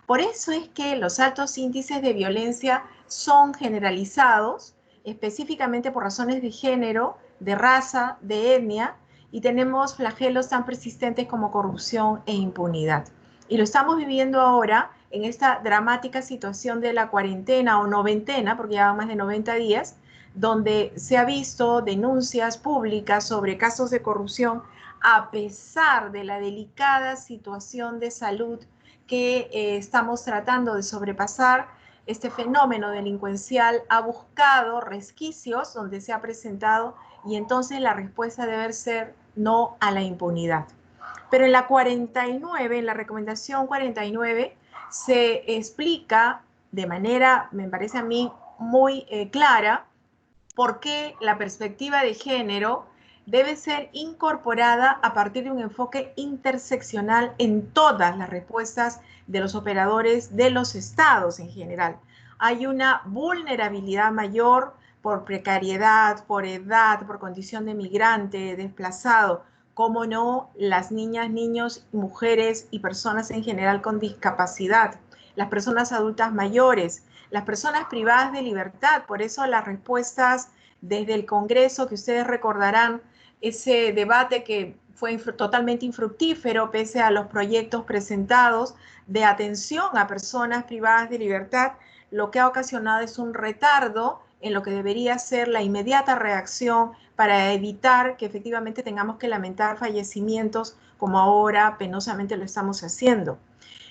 Por eso es que los altos índices de violencia son generalizados, específicamente por razones de género, de raza, de etnia, y tenemos flagelos tan persistentes como corrupción e impunidad. Y lo estamos viviendo ahora en esta dramática situación de la cuarentena o noventena, porque ya van más de 90 días, donde se ha visto denuncias públicas sobre casos de corrupción a pesar de la delicada situación de salud que estamos tratando de sobrepasar. Este fenómeno delincuencial ha buscado resquicios donde se ha presentado y entonces la respuesta debe ser no a la impunidad. Pero en la 49, en la recomendación 49, se explica de manera, me parece a mí, muy clara por qué la perspectiva de género debe ser incorporada a partir de un enfoque interseccional en todas las respuestas de los operadores de los estados en general. Hay una vulnerabilidad mayor por precariedad, por edad, por condición de migrante, desplazado, cómo no, las niñas, niños, mujeres y personas en general con discapacidad, las personas adultas mayores, las personas privadas de libertad. Por eso las respuestas desde el Congreso, que ustedes recordarán, ese debate que fue totalmente infructífero pese a los proyectos presentados de atención a personas privadas de libertad, lo que ha ocasionado es un retardo en lo que debería ser la inmediata reacción para evitar que efectivamente tengamos que lamentar fallecimientos como ahora penosamente lo estamos haciendo.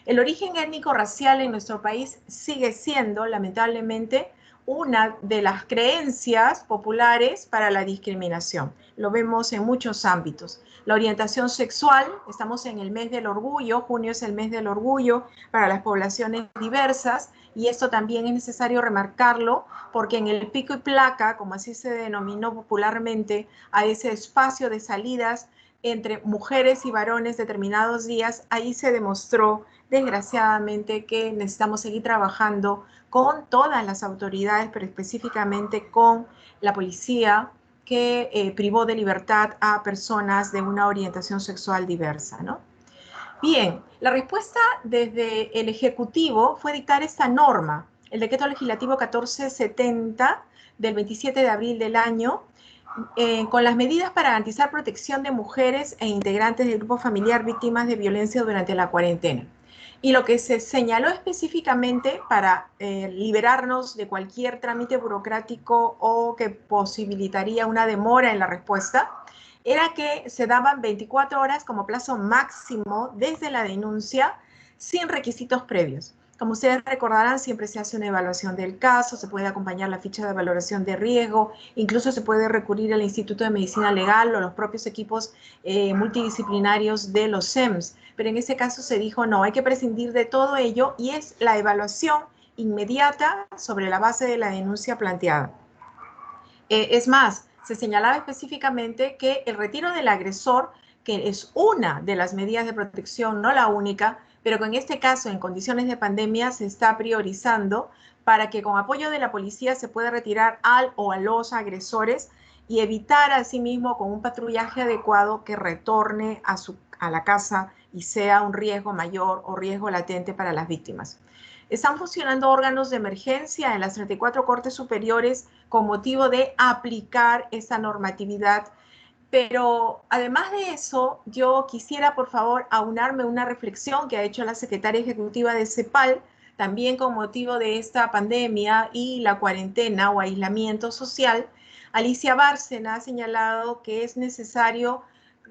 El origen étnico-racial en nuestro país sigue siendo, lamentablemente, una de las creencias populares para la discriminación. Lo vemos en muchos ámbitos. La orientación sexual, estamos en el mes del orgullo, junio es el mes del orgullo para las poblaciones diversas, y esto también es necesario remarcarlo, porque en el pico y placa, como así se denominó popularmente, a ese espacio de salidas entre mujeres y varones determinados días, ahí se demostró desgraciadamente que necesitamos seguir trabajando con todas las autoridades, pero específicamente con la policía que privó de libertad a personas de una orientación sexual diversa, ¿no? Bien, la respuesta desde el Ejecutivo fue dictar esta norma, el Decreto Legislativo 1470 del 27 de abril del año, con las medidas para garantizar protección de mujeres e integrantes del grupo familiar víctimas de violencia durante la cuarentena. Y lo que se señaló específicamente para liberarnos de cualquier trámite burocrático o que posibilitaría una demora en la respuesta, era que se daban 24 horas como plazo máximo desde la denuncia sin requisitos previos. Como ustedes recordarán, siempre se hace una evaluación del caso, se puede acompañar la ficha de valoración de riesgo, incluso se puede recurrir al Instituto de Medicina Legal o los propios equipos multidisciplinarios de los SEMS. Pero en ese caso se dijo, no, hay que prescindir de todo ello y es la evaluación inmediata sobre la base de la denuncia planteada. Es más, se señalaba específicamente que el retiro del agresor, que es una de las medidas de protección, no la única, pero que en este caso, en condiciones de pandemia, se está priorizando para que con apoyo de la policía se pueda retirar al o a los agresores y evitar asimismo con un patrullaje adecuado que retorne a la casa y sea un riesgo mayor o riesgo latente para las víctimas. Están funcionando órganos de emergencia en las 34 Cortes Superiores con motivo de aplicar esa normatividad. Pero además de eso, yo quisiera, por favor, aunarme una reflexión que ha hecho la secretaria ejecutiva de CEPAL, también con motivo de esta pandemia y la cuarentena o aislamiento social. Alicia Bárcena ha señalado que es necesario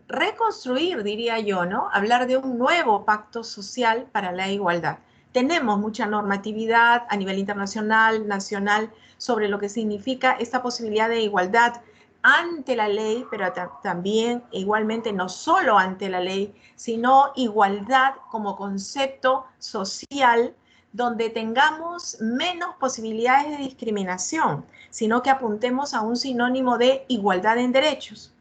reconstruir, diría yo, ¿no? Hablar de un nuevo pacto social para la igualdad. Tenemos mucha normatividad a nivel internacional, nacional, sobre lo que significa esta posibilidad de igualdad ante la ley, pero también igualmente no solo ante la ley, sino igualdad como concepto social donde tengamos menos posibilidades de discriminación, sino que apuntemos a un sinónimo de igualdad en derechos.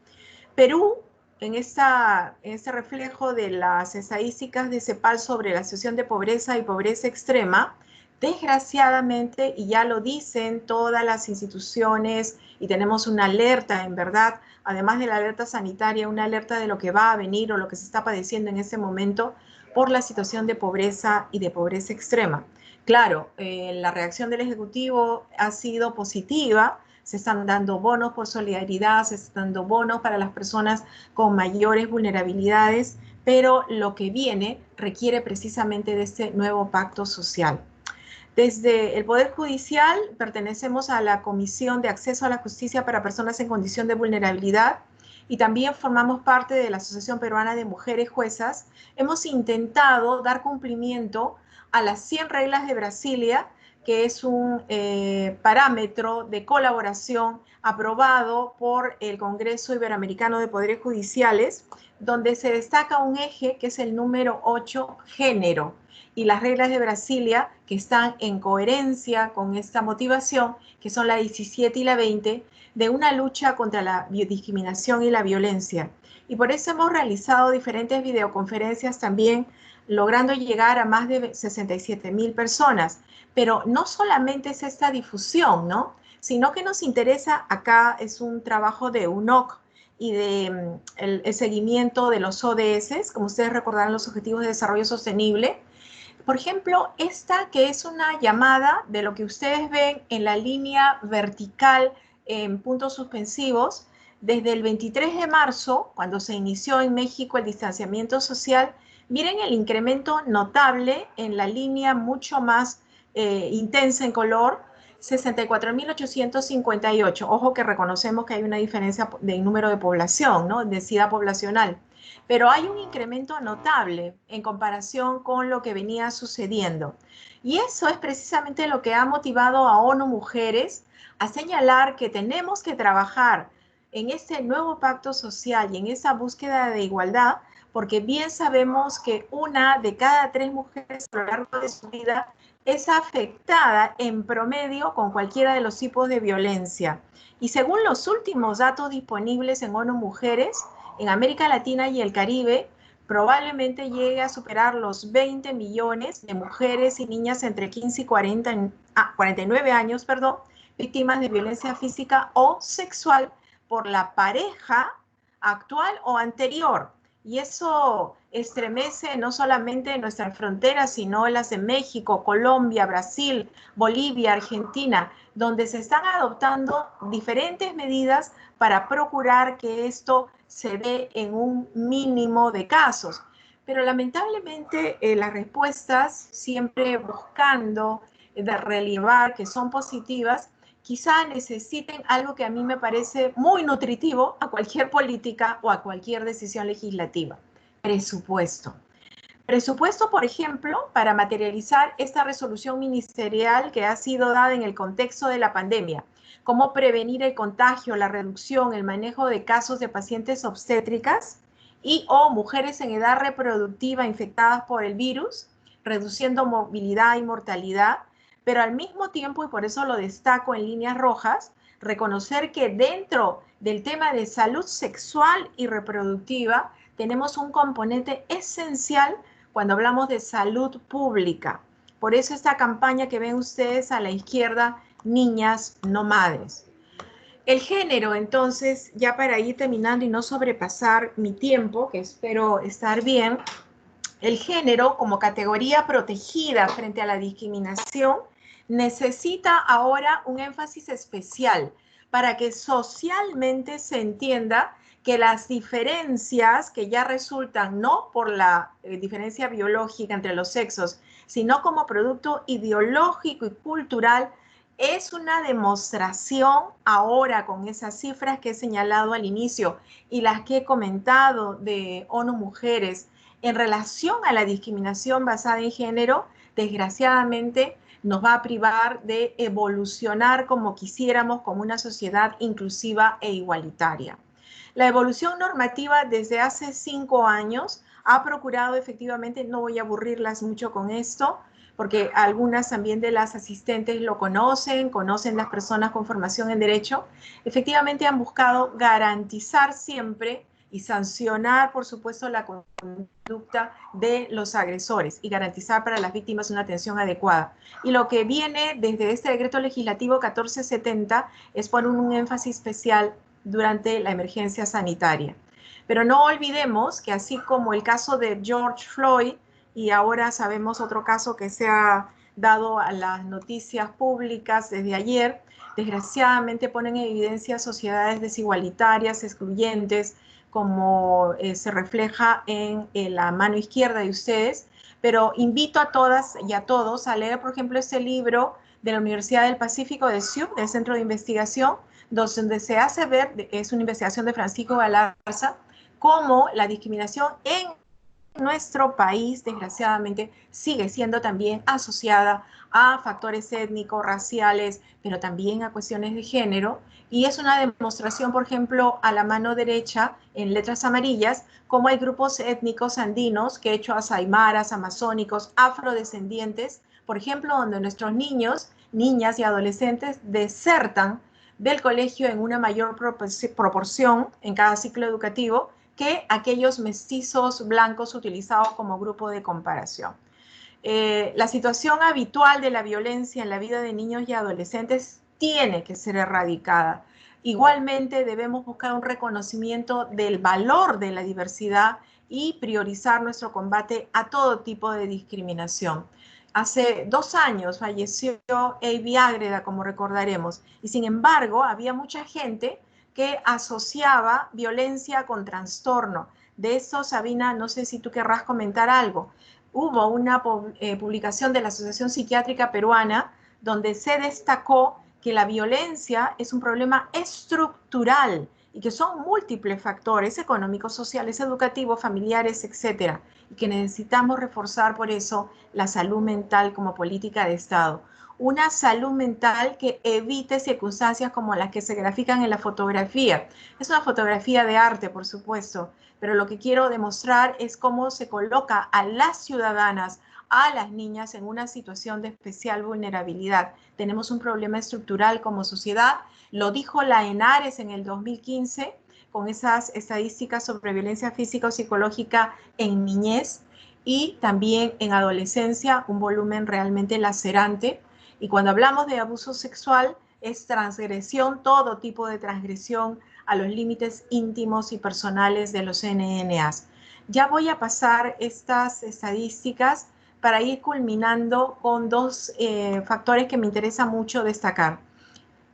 Perú, en este reflejo de las estadísticas de CEPAL sobre la situación de pobreza y pobreza extrema, desgraciadamente, y ya lo dicen todas las instituciones, y tenemos una alerta, en verdad, además de la alerta sanitaria, una alerta de lo que va a venir o lo que se está padeciendo en este momento por la situación de pobreza y de pobreza extrema. Claro, la reacción del Ejecutivo ha sido positiva, se están dando bonos por solidaridad, se están dando bonos para las personas con mayores vulnerabilidades, pero lo que viene requiere precisamente de este nuevo pacto social. Desde el Poder Judicial pertenecemos a la Comisión de Acceso a la Justicia para Personas en Condición de Vulnerabilidad y también formamos parte de la Asociación Peruana de Mujeres Juezas. Hemos intentado dar cumplimiento a las 100 reglas de Brasilia, que es un parámetro de colaboración aprobado por el Congreso Iberoamericano de Poderes Judiciales, donde se destaca un eje que es el número 8, género, y las reglas de Brasilia que están en coherencia con esta motivación, que son la 17 y la 20, de una lucha contra la discriminación y la violencia. Y por eso hemos realizado diferentes videoconferencias también, logrando llegar a más de 67,000 personas. Pero no solamente es esta difusión, ¿no? Sino que nos interesa, acá es un trabajo de UNOC y de el seguimiento de los ODS, como ustedes recordarán, los Objetivos de Desarrollo Sostenible. Por ejemplo, esta que es una llamada de lo que ustedes ven en la línea vertical en puntos suspensivos, desde el 23 de marzo, cuando se inició en México el distanciamiento social, miren el incremento notable en la línea mucho más intensa en color, 64.858. Ojo que reconocemos que hay una diferencia de número de población, ¿no? Densidad poblacional. Pero hay un incremento notable en comparación con lo que venía sucediendo. Y eso es precisamente lo que ha motivado a ONU Mujeres a señalar que tenemos que trabajar en este nuevo pacto social y en esa búsqueda de igualdad, porque bien sabemos que 1 de cada 3 mujeres a lo largo de su vida es afectada en promedio con cualquiera de los tipos de violencia. Y según los últimos datos disponibles en ONU Mujeres, en América Latina y el Caribe, probablemente llegue a superar los 20 millones de mujeres y niñas entre 15 y 49 años, víctimas de violencia física o sexual por la pareja actual o anterior. Y eso estremece no solamente nuestras fronteras, sino las de México, Colombia, Brasil, Bolivia, Argentina, donde se están adoptando diferentes medidas para procurar que esto se dé en un mínimo de casos. Pero lamentablemente las respuestas, siempre buscando de relevar que son positivas, quizá necesiten algo que a mí me parece muy nutritivo a cualquier política o a cualquier decisión legislativa: presupuesto. Presupuesto, por ejemplo, para materializar esta resolución ministerial que ha sido dada en el contexto de la pandemia. Cómo prevenir el contagio, la reducción, el manejo de casos de pacientes obstétricas y o mujeres en edad reproductiva infectadas por el virus, reduciendo movilidad y mortalidad, pero al mismo tiempo, y por eso lo destaco en líneas rojas, reconocer que dentro del tema de salud sexual y reproductiva tenemos un componente esencial cuando hablamos de salud pública. Por eso esta campaña que ven ustedes a la izquierda, Niñas no Madres. El género, entonces, ya para ir terminando y no sobrepasar mi tiempo, que espero estar bien, el género como categoría protegida frente a la discriminación necesita ahora un énfasis especial para que socialmente se entienda que las diferencias que ya resultan no por la diferencia biológica entre los sexos, sino como producto ideológico y cultural, es una demostración ahora con esas cifras que he señalado al inicio y las que he comentado de ONU Mujeres en relación a la discriminación basada en género, desgraciadamente nos va a privar de evolucionar como quisiéramos, como una sociedad inclusiva e igualitaria. La evolución normativa desde hace 5 años ha procurado efectivamente, no voy a aburrirlas mucho con esto, porque algunas también de las asistentes lo conocen las personas con formación en derecho, efectivamente han buscado garantizar siempre y sancionar, por supuesto, la conducta de los agresores y garantizar para las víctimas una atención adecuada. Y lo que viene desde este decreto legislativo 1470 es poner un énfasis especial durante la emergencia sanitaria. Pero no olvidemos que así como el caso de George Floyd, y ahora sabemos otro caso que se ha dado a las noticias públicas desde ayer, desgraciadamente ponen en evidencia sociedades desigualitarias, excluyentes, como se refleja en la mano izquierda de ustedes, pero invito a todas y a todos a leer, por ejemplo, este libro de la Universidad del Pacífico de CIUP, del Centro de Investigación, donde se hace ver, es una investigación de Francisco Galarza, cómo la discriminación en nuestro país, desgraciadamente, sigue siendo también asociada a factores étnicos, raciales, pero también a cuestiones de género. Y es una demostración, por ejemplo, a la mano derecha, en letras amarillas, cómo hay grupos étnicos andinos, quechuas, aymaras, amazónicos, afrodescendientes, por ejemplo, donde nuestros niños, niñas y adolescentes desertan del colegio en una mayor proporción en cada ciclo educativo que aquellos mestizos blancos utilizados como grupo de comparación. La situación habitual de la violencia en la vida de niños y adolescentes tiene que ser erradicada. Igualmente debemos buscar un reconocimiento del valor de la diversidad y priorizar nuestro combate a todo tipo de discriminación. Hace 2 años falleció Avi Ágreda, como recordaremos, y sin embargo había mucha gente que asociaba violencia con trastorno. De eso, Sabina, no sé si tú querrás comentar algo. Hubo una publicación de la Asociación Psiquiátrica Peruana donde se destacó que la violencia es un problema estructural y que son múltiples factores económicos, sociales, educativos, familiares, etcétera, y que necesitamos reforzar por eso la salud mental como política de Estado. Una salud mental que evite circunstancias como las que se grafican en la fotografía. Es una fotografía de arte, por supuesto, pero lo que quiero demostrar es cómo se coloca a las ciudadanas, a las niñas en una situación de especial vulnerabilidad. Tenemos un problema estructural como sociedad. Lo dijo la ENARES en el 2015 con esas estadísticas sobre violencia física o psicológica en niñez y también en adolescencia, un volumen realmente lacerante. Y cuando hablamos de abuso sexual, es transgresión, todo tipo de transgresión a los límites íntimos y personales de los NNAs. Ya voy a pasar estas estadísticas para ir culminando con dos factores que me interesa mucho destacar.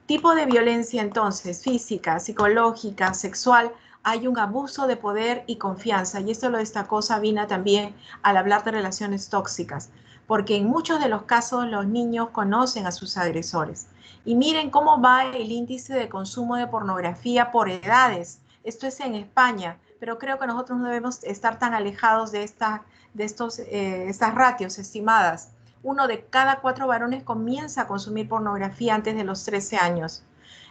Tipo de violencia entonces, física, psicológica, sexual, hay un abuso de poder y confianza, y esto lo destacó Sabina también al hablar de relaciones tóxicas, porque en muchos de los casos los niños conocen a sus agresores. Y miren cómo va el índice de consumo de pornografía por edades. Esto es en España, pero creo que nosotros no debemos estar tan alejados de estas ratios estimadas. 1 de cada 4 varones comienza a consumir pornografía antes de los 13 años.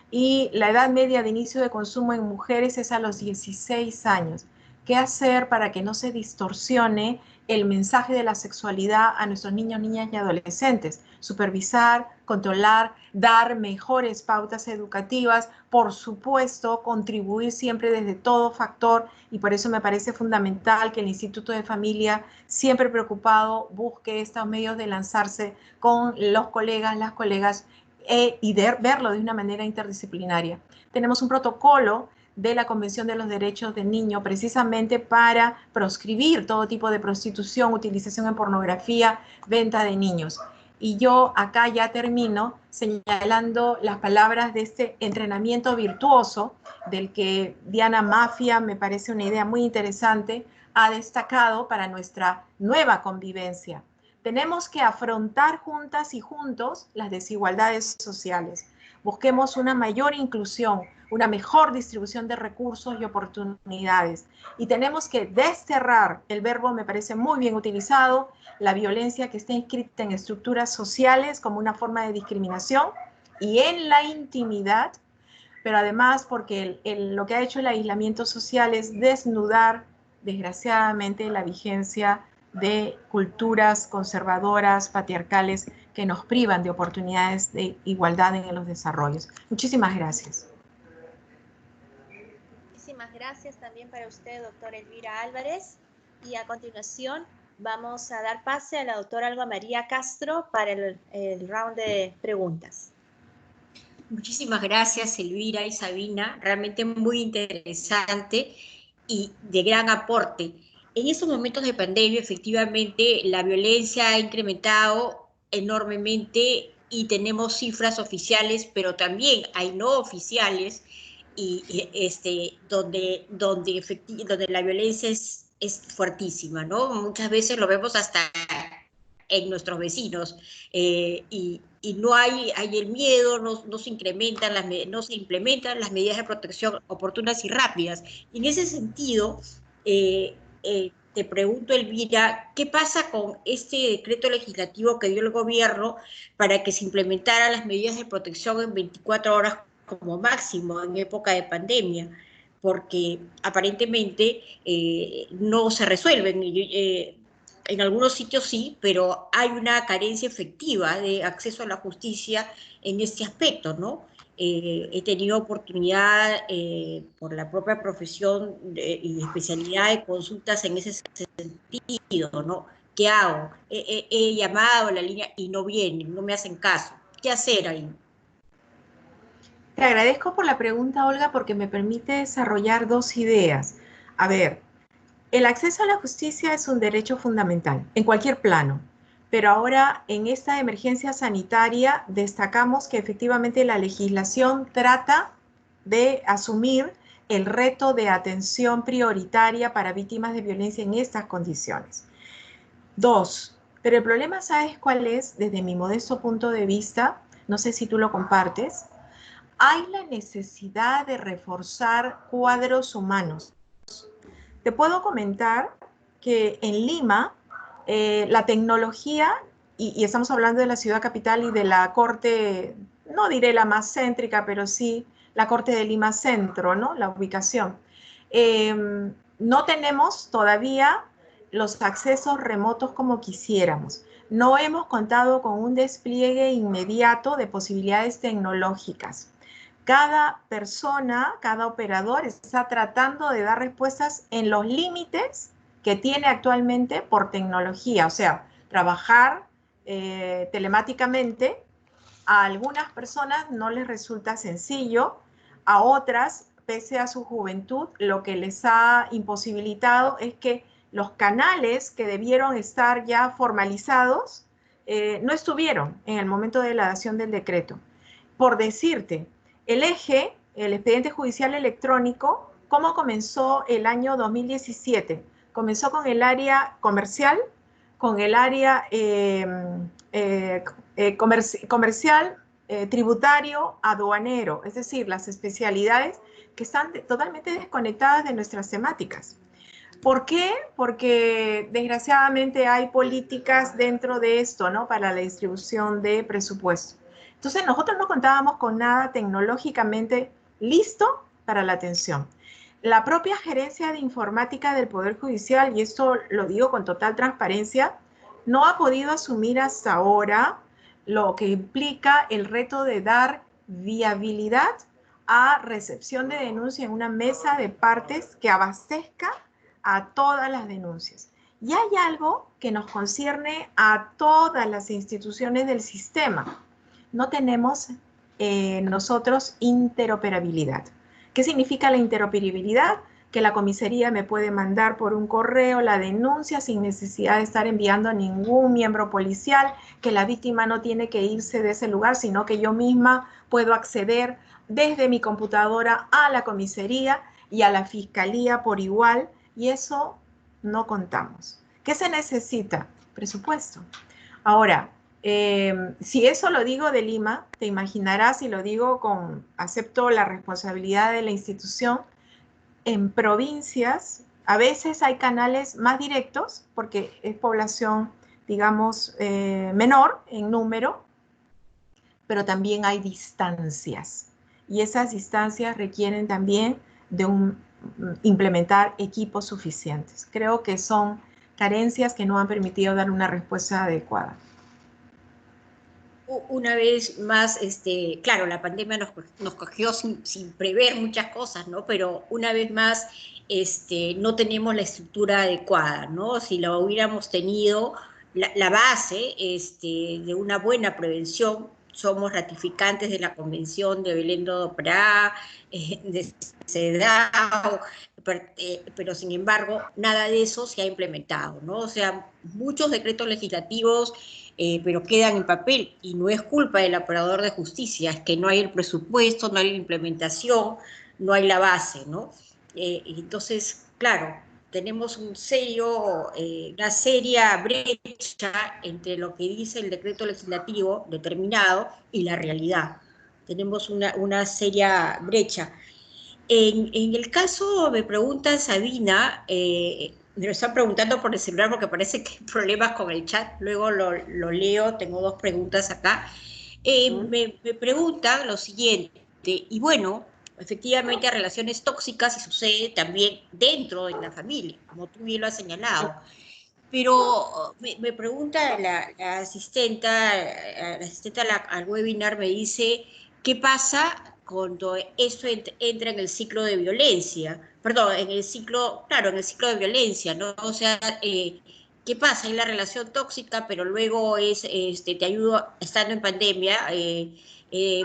Y la edad media de inicio de consumo en mujeres es a los 16 años. ¿Qué hacer para que no se distorsione el mensaje de la sexualidad a nuestros niños, niñas y adolescentes? Supervisar, controlar, dar mejores pautas educativas, por supuesto, contribuir siempre desde todo factor, y por eso me parece fundamental que el Instituto de Familia, siempre preocupado, busque estos medios de lanzarse con los colegas, las colegas, y verlo de una manera interdisciplinaria. Tenemos un protocolo de la Convención de los Derechos del Niño precisamente para proscribir todo tipo de prostitución, utilización en pornografía, venta de niños. Y yo acá ya termino señalando las palabras de este entrenamiento virtuoso del que Diana Mafia, me parece una idea muy interesante, ha destacado para nuestra nueva convivencia. Tenemos que afrontar juntas y juntos las desigualdades sociales. Busquemos una mayor inclusión, una mejor distribución de recursos y oportunidades. Y tenemos que desterrar, el verbo me parece muy bien utilizado, la violencia que está inscrita en estructuras sociales como una forma de discriminación y en la intimidad, pero además porque lo que ha hecho el aislamiento social es desnudar, desgraciadamente, la vigencia de culturas conservadoras, patriarcales, que nos privan de oportunidades de igualdad en los desarrollos. Muchísimas gracias. Muchísimas gracias también para usted, doctora Elvira Álvarez. Y a continuación vamos a dar pase a la doctora Alba María Castro para el round de preguntas. Muchísimas gracias, Elvira y Sabina. Realmente muy interesante y de gran aporte. En estos momentos de pandemia, efectivamente, la violencia ha incrementado enormemente y tenemos cifras oficiales, pero también hay no oficiales donde la violencia es fuertísima, ¿no? Muchas veces lo vemos hasta en nuestros vecinos y no hay el miedo, no se implementan las medidas de protección oportunas y rápidas. Y en ese sentido, te pregunto, Elvira, ¿qué pasa con este decreto legislativo que dio el gobierno para que se implementaran las medidas de protección en 24 horas como máximo en época de pandemia? Porque aparentemente no se resuelven. En algunos sitios sí, pero hay una carencia efectiva de acceso a la justicia en este aspecto, ¿no? He tenido oportunidad por la propia profesión y especialidad de consultas en ese sentido, ¿no? ¿Qué hago? He llamado a la línea y no vienen, no me hacen caso. ¿Qué hacer ahí? Te agradezco por la pregunta, Olga, porque me permite desarrollar dos ideas. A ver, el acceso a la justicia es un derecho fundamental en cualquier plano, pero ahora en esta emergencia sanitaria destacamos que efectivamente la legislación trata de asumir el reto de atención prioritaria para víctimas de violencia en estas condiciones. 2, pero el problema, ¿sabes cuál es? Desde mi modesto punto de vista, no sé si tú lo compartes, hay la necesidad de reforzar cuadros humanos. Te puedo comentar que en Lima la tecnología, y estamos hablando de la ciudad capital y de la corte, no diré la más céntrica, pero sí la corte de Lima Centro, ¿no? La ubicación. No tenemos todavía los accesos remotos como quisiéramos. No hemos contado con un despliegue inmediato de posibilidades tecnológicas. Cada persona, cada operador está tratando de dar respuestas en los límites que tiene actualmente por tecnología. O sea, trabajar telemáticamente a algunas personas no les resulta sencillo, a otras, pese a su juventud, lo que les ha imposibilitado es que los canales que debieron estar ya formalizados no estuvieron en el momento de la dación del decreto. Por decirte, el eje, el expediente judicial electrónico, ¿cómo comenzó el año 2017? Comenzó con el área comercial, con el área comercial, tributario, aduanero, es decir, las especialidades que están totalmente desconectadas de nuestras temáticas. ¿Por qué? Porque desgraciadamente hay políticas dentro de esto, ¿no? Para la distribución de presupuesto. Entonces nosotros no contábamos con nada tecnológicamente listo para la atención. La propia gerencia de informática del Poder Judicial, y esto lo digo con total transparencia, no ha podido asumir hasta ahora lo que implica el reto de dar viabilidad a recepción de denuncia en una mesa de partes que abastezca a todas las denuncias. Y hay algo que nos concierne a todas las instituciones del sistema. No tenemos nosotros interoperabilidad. ¿Qué significa la interoperabilidad? Que la comisaría me puede mandar por un correo la denuncia sin necesidad de estar enviando a ningún miembro policial, que la víctima no tiene que irse de ese lugar, sino que yo misma puedo acceder desde mi computadora a la comisaría y a la fiscalía por igual, y eso no contamos. ¿Qué se necesita? Presupuesto. Ahora, si eso lo digo de Lima, te imaginarás si lo digo acepto la responsabilidad de la institución. En provincias, a veces hay canales más directos, porque es población, digamos, menor en número, pero también hay distancias. Y esas distancias requieren también de implementar equipos suficientes. Creo que son carencias que no han permitido dar una respuesta adecuada. Una vez más, claro, la pandemia nos cogió sin prever muchas cosas, ¿no? Pero una vez más, no tenemos la estructura adecuada, ¿no? Si la hubiéramos tenido, la base de una buena prevención, somos ratificantes de la Convención de Belém do Pará, de CEDAW, pero sin embargo, nada de eso se ha implementado, ¿no? O sea, muchos decretos legislativos pero quedan en papel, y no es culpa del operador de justicia, es que no hay el presupuesto, no hay la implementación, no hay la base, ¿no? Entonces, claro, tenemos una seria brecha entre lo que dice el decreto legislativo determinado y la realidad. Tenemos una seria brecha. En el caso, me pregunta Sabina, me lo están preguntando por el celular porque parece que hay problemas con el chat, luego lo leo, tengo dos preguntas acá. Me preguntan lo siguiente, y bueno, efectivamente hay relaciones tóxicas y sucede también dentro de la familia, como tú bien lo has señalado. Pero me pregunta la asistenta al webinar, me dice, ¿qué pasa cuando eso entra en el ciclo de violencia? Perdón, en el ciclo de violencia, ¿no? O sea, ¿qué pasa? Hay la relación tóxica, pero luego te ayudo, estando en pandemia,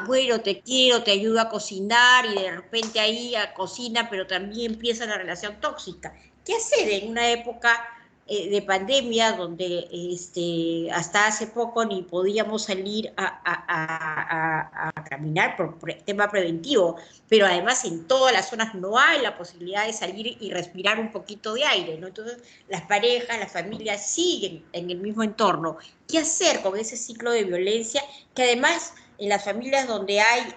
bueno, te quiero, te ayudo a cocinar, y de repente ahí cocina, pero también empieza la relación tóxica. ¿Qué hacer en una época de pandemia, donde hasta hace poco ni podíamos salir a caminar por tema preventivo, pero además en todas las zonas no hay la posibilidad de salir y respirar un poquito de aire, ¿no? Entonces las parejas, las familias siguen en el mismo entorno. ¿Qué hacer con ese ciclo de violencia que además en las familias donde hay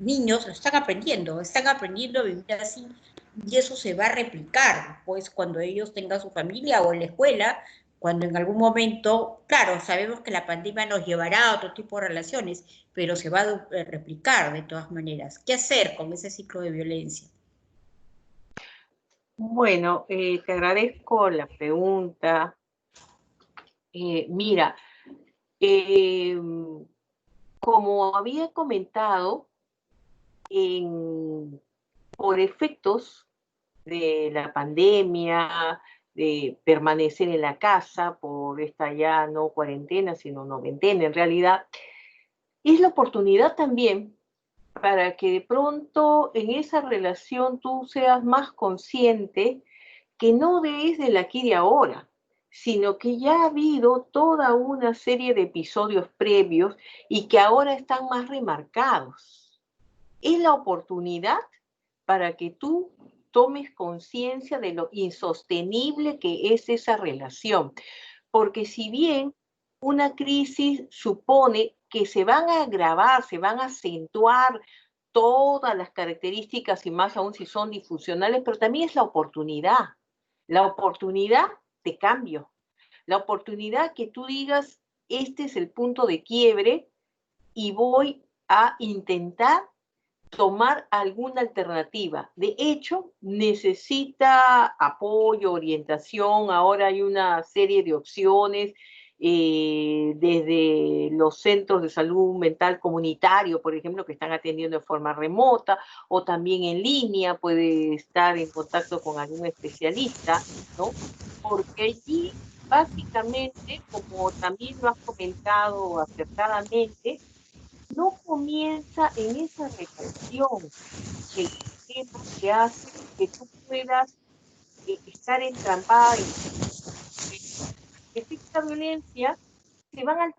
niños lo están aprendiendo a vivir así? Y eso se va a replicar, pues, cuando ellos tengan su familia o en la escuela, cuando en algún momento, claro, sabemos que la pandemia nos llevará a otro tipo de relaciones, pero se va a replicar de todas maneras. ¿Qué hacer con ese ciclo de violencia? Bueno, te agradezco la pregunta. Mira, como había comentado, por efectos de la pandemia, de permanecer en la casa por esta ya no cuarentena, sino noventena en realidad, es la oportunidad también para que de pronto en esa relación tú seas más consciente que no es del aquí y de ahora, sino que ya ha habido toda una serie de episodios previos y que ahora están más remarcados. Es la oportunidad para que tú tomes conciencia de lo insostenible que es esa relación. Porque si bien una crisis supone que se van a agravar, se van a acentuar todas las características y más aún si son disfuncionales, pero también es la oportunidad de cambio, la oportunidad que tú digas, este es el punto de quiebre y voy a intentar tomar alguna alternativa. De hecho, necesita apoyo, orientación. Ahora hay una serie de opciones desde los centros de salud mental comunitario, por ejemplo, que están atendiendo de forma remota o también en línea, puede estar en contacto con algún especialista, ¿no? Porque allí, básicamente, como también lo has comentado acertadamente, no comienza en esa relación el sistema que hace que tú puedas estar entrampada en esta violencia. Se van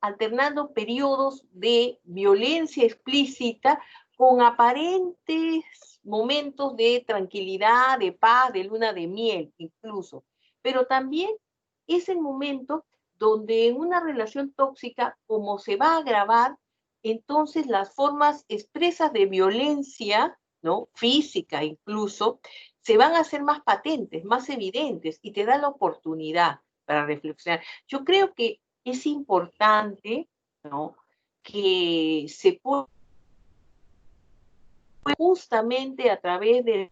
alternando periodos de violencia explícita con aparentes momentos de tranquilidad, de paz, de luna de miel incluso. Pero también es el momento donde en una relación tóxica, como se va a agravar, entonces las formas expresas de violencia, ¿no?, física incluso, se van a hacer más patentes, más evidentes, y te da la oportunidad para reflexionar. Yo creo que es importante, ¿no?, que se pueda justamente a través de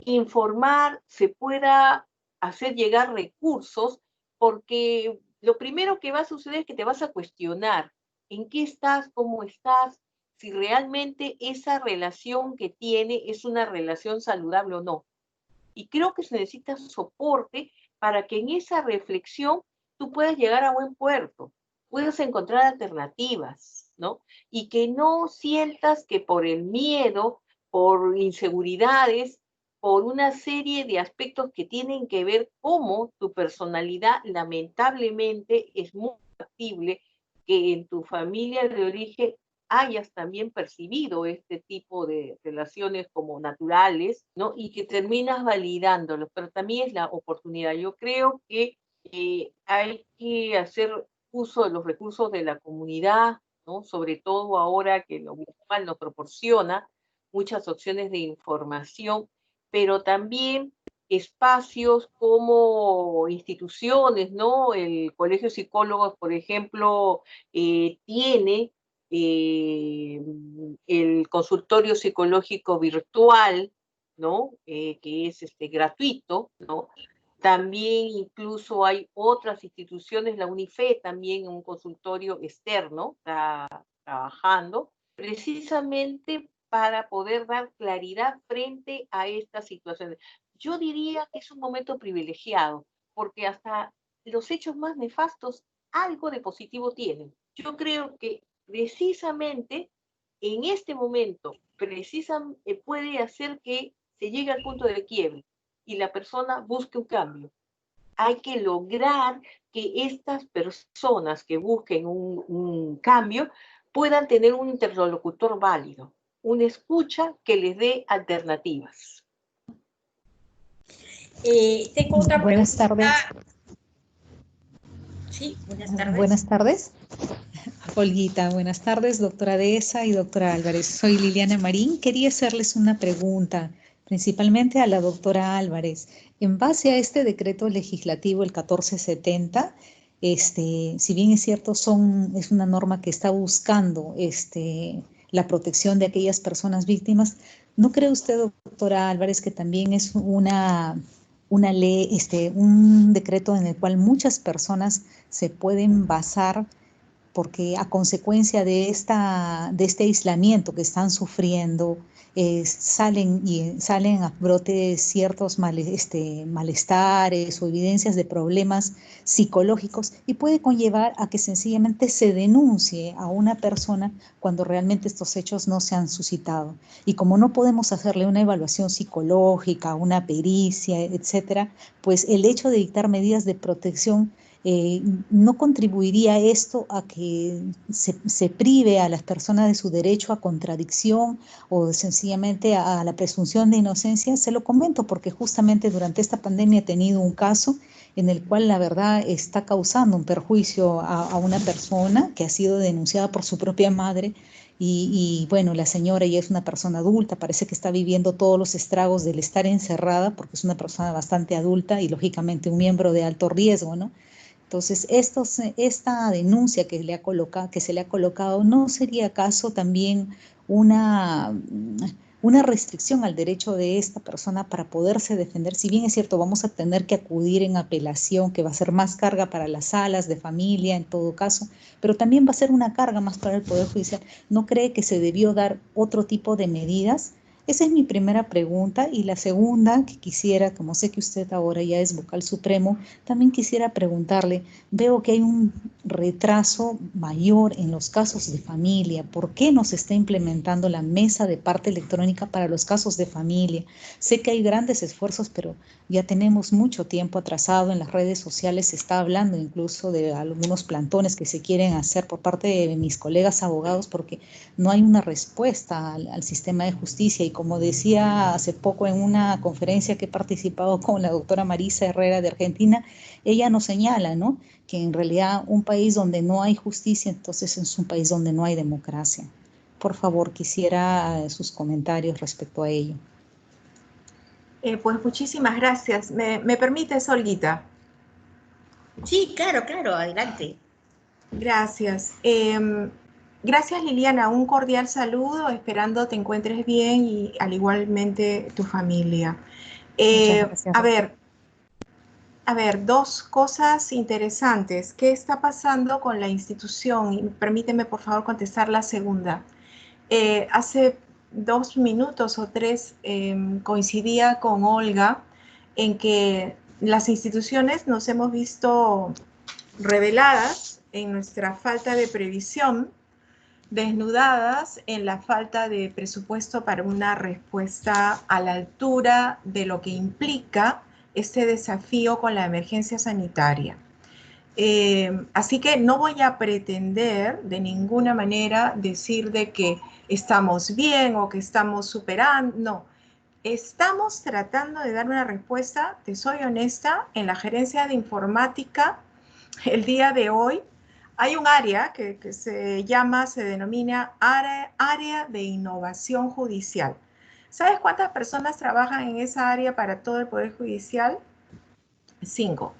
informar, se pueda hacer llegar recursos, porque lo primero que va a suceder es que te vas a cuestionar en qué estás, cómo estás, si realmente esa relación que tiene es una relación saludable o no. Y creo que se necesita soporte para que en esa reflexión tú puedas llegar a buen puerto, puedas encontrar alternativas, ¿no? Y que no sientas que por el miedo, por inseguridades, por una serie de aspectos que tienen que ver cómo tu personalidad lamentablemente es muy factible que en tu familia de origen hayas también percibido este tipo de relaciones como naturales, ¿no? Y que terminas validándolos, pero también es la oportunidad. Yo creo que hay que hacer uso de los recursos de la comunidad, ¿no? Sobre todo ahora que lo virtual nos proporciona muchas opciones de información, pero también espacios como instituciones, ¿no? El Colegio de Psicólogos, por ejemplo, tiene el consultorio psicológico virtual, ¿no? Que es gratuito, ¿no? También incluso hay otras instituciones, la UNIFE también un consultorio externo está trabajando, precisamente para poder dar claridad frente a estas situaciones. Yo diría que es un momento privilegiado, porque hasta los hechos más nefastos algo de positivo tienen. Yo creo que precisamente en este momento puede hacer que se llegue al punto de quiebre y la persona busque un cambio. Hay que lograr que estas personas que busquen un cambio puedan tener un interlocutor válido, una escucha que les dé alternativas. Tengo otra buenas pregunta. Tardes. Sí, buenas tardes. Buenas tardes. Olguita, buenas tardes, doctora Dehesa y doctora Álvarez. Soy Liliana Marín. Quería hacerles una pregunta, principalmente a la doctora Álvarez. En base a este decreto legislativo, el 1470, si bien es cierto, es una norma que está buscando la protección de aquellas personas víctimas, ¿no cree usted, doctora Álvarez, que también es una ley, un decreto en el cual muchas personas se pueden basar porque a consecuencia de este aislamiento que están sufriendo, salen a brote ciertos malestares o evidencias de problemas psicológicos, y puede conllevar a que sencillamente se denuncie a una persona cuando realmente estos hechos no se han suscitado. Y como no podemos hacerle una evaluación psicológica, una pericia, etcétera, pues el hecho de dictar medidas de protección no contribuiría esto a que se prive a las personas de su derecho a contradicción o sencillamente a la presunción de inocencia. Se lo comento porque justamente durante esta pandemia he tenido un caso en el cual la verdad está causando un perjuicio a una persona que ha sido denunciada por su propia madre. Y bueno, la señora ya es una persona adulta, parece que está viviendo todos los estragos del estar encerrada, porque es una persona bastante adulta y lógicamente un miembro de alto riesgo, ¿no? Entonces, esta denuncia que se le ha colocado, ¿no sería acaso también una restricción al derecho de esta persona para poderse defender? Si bien es cierto, vamos a tener que acudir en apelación, que va a ser más carga para las salas de familia en todo caso, pero también va a ser una carga más para el Poder Judicial. ¿No cree que se debió dar otro tipo de medidas? Esa es mi primera pregunta. Y la segunda que quisiera, como sé que usted ahora ya es vocal supremo, también quisiera preguntarle, veo que hay un retraso mayor en los casos de familia. ¿Por qué no se está implementando la mesa de parte electrónica para los casos de familia? Sé que hay grandes esfuerzos, pero ya tenemos mucho tiempo atrasado. En las redes sociales se está hablando incluso de algunos plantones que se quieren hacer por parte de mis colegas abogados porque no hay una respuesta al sistema de justicia. Y como decía hace poco en una conferencia que he participado con la doctora Marisa Herrera de Argentina, ella nos señala, ¿no?, que en realidad un país donde no hay justicia, entonces es un país donde no hay democracia. Por favor, quisiera sus comentarios respecto a ello. Pues muchísimas gracias. ¿Me permites, Olguita? Sí, claro, claro, adelante. Gracias. Gracias, Liliana. Un cordial saludo, esperando te encuentres bien y al igualmente tu familia. Muchas gracias. A ver, dos cosas interesantes. ¿Qué está pasando con la institución? Y permíteme, por favor, contestar la segunda. Hace 2 minutos o 3 coincidía con Olga en que las instituciones nos hemos visto reveladas en nuestra falta de previsión, desnudadas en la falta de presupuesto para una respuesta a la altura de lo que implica este desafío con la emergencia sanitaria. Así que no voy a pretender de ninguna manera decir de que estamos bien o que estamos superando, no. Estamos tratando de dar una respuesta, te soy honesta, en la gerencia de informática el día de hoy. Hay un área que se denomina área de innovación judicial. ¿Sabes cuántas personas trabajan en esa área para todo el Poder Judicial? 5.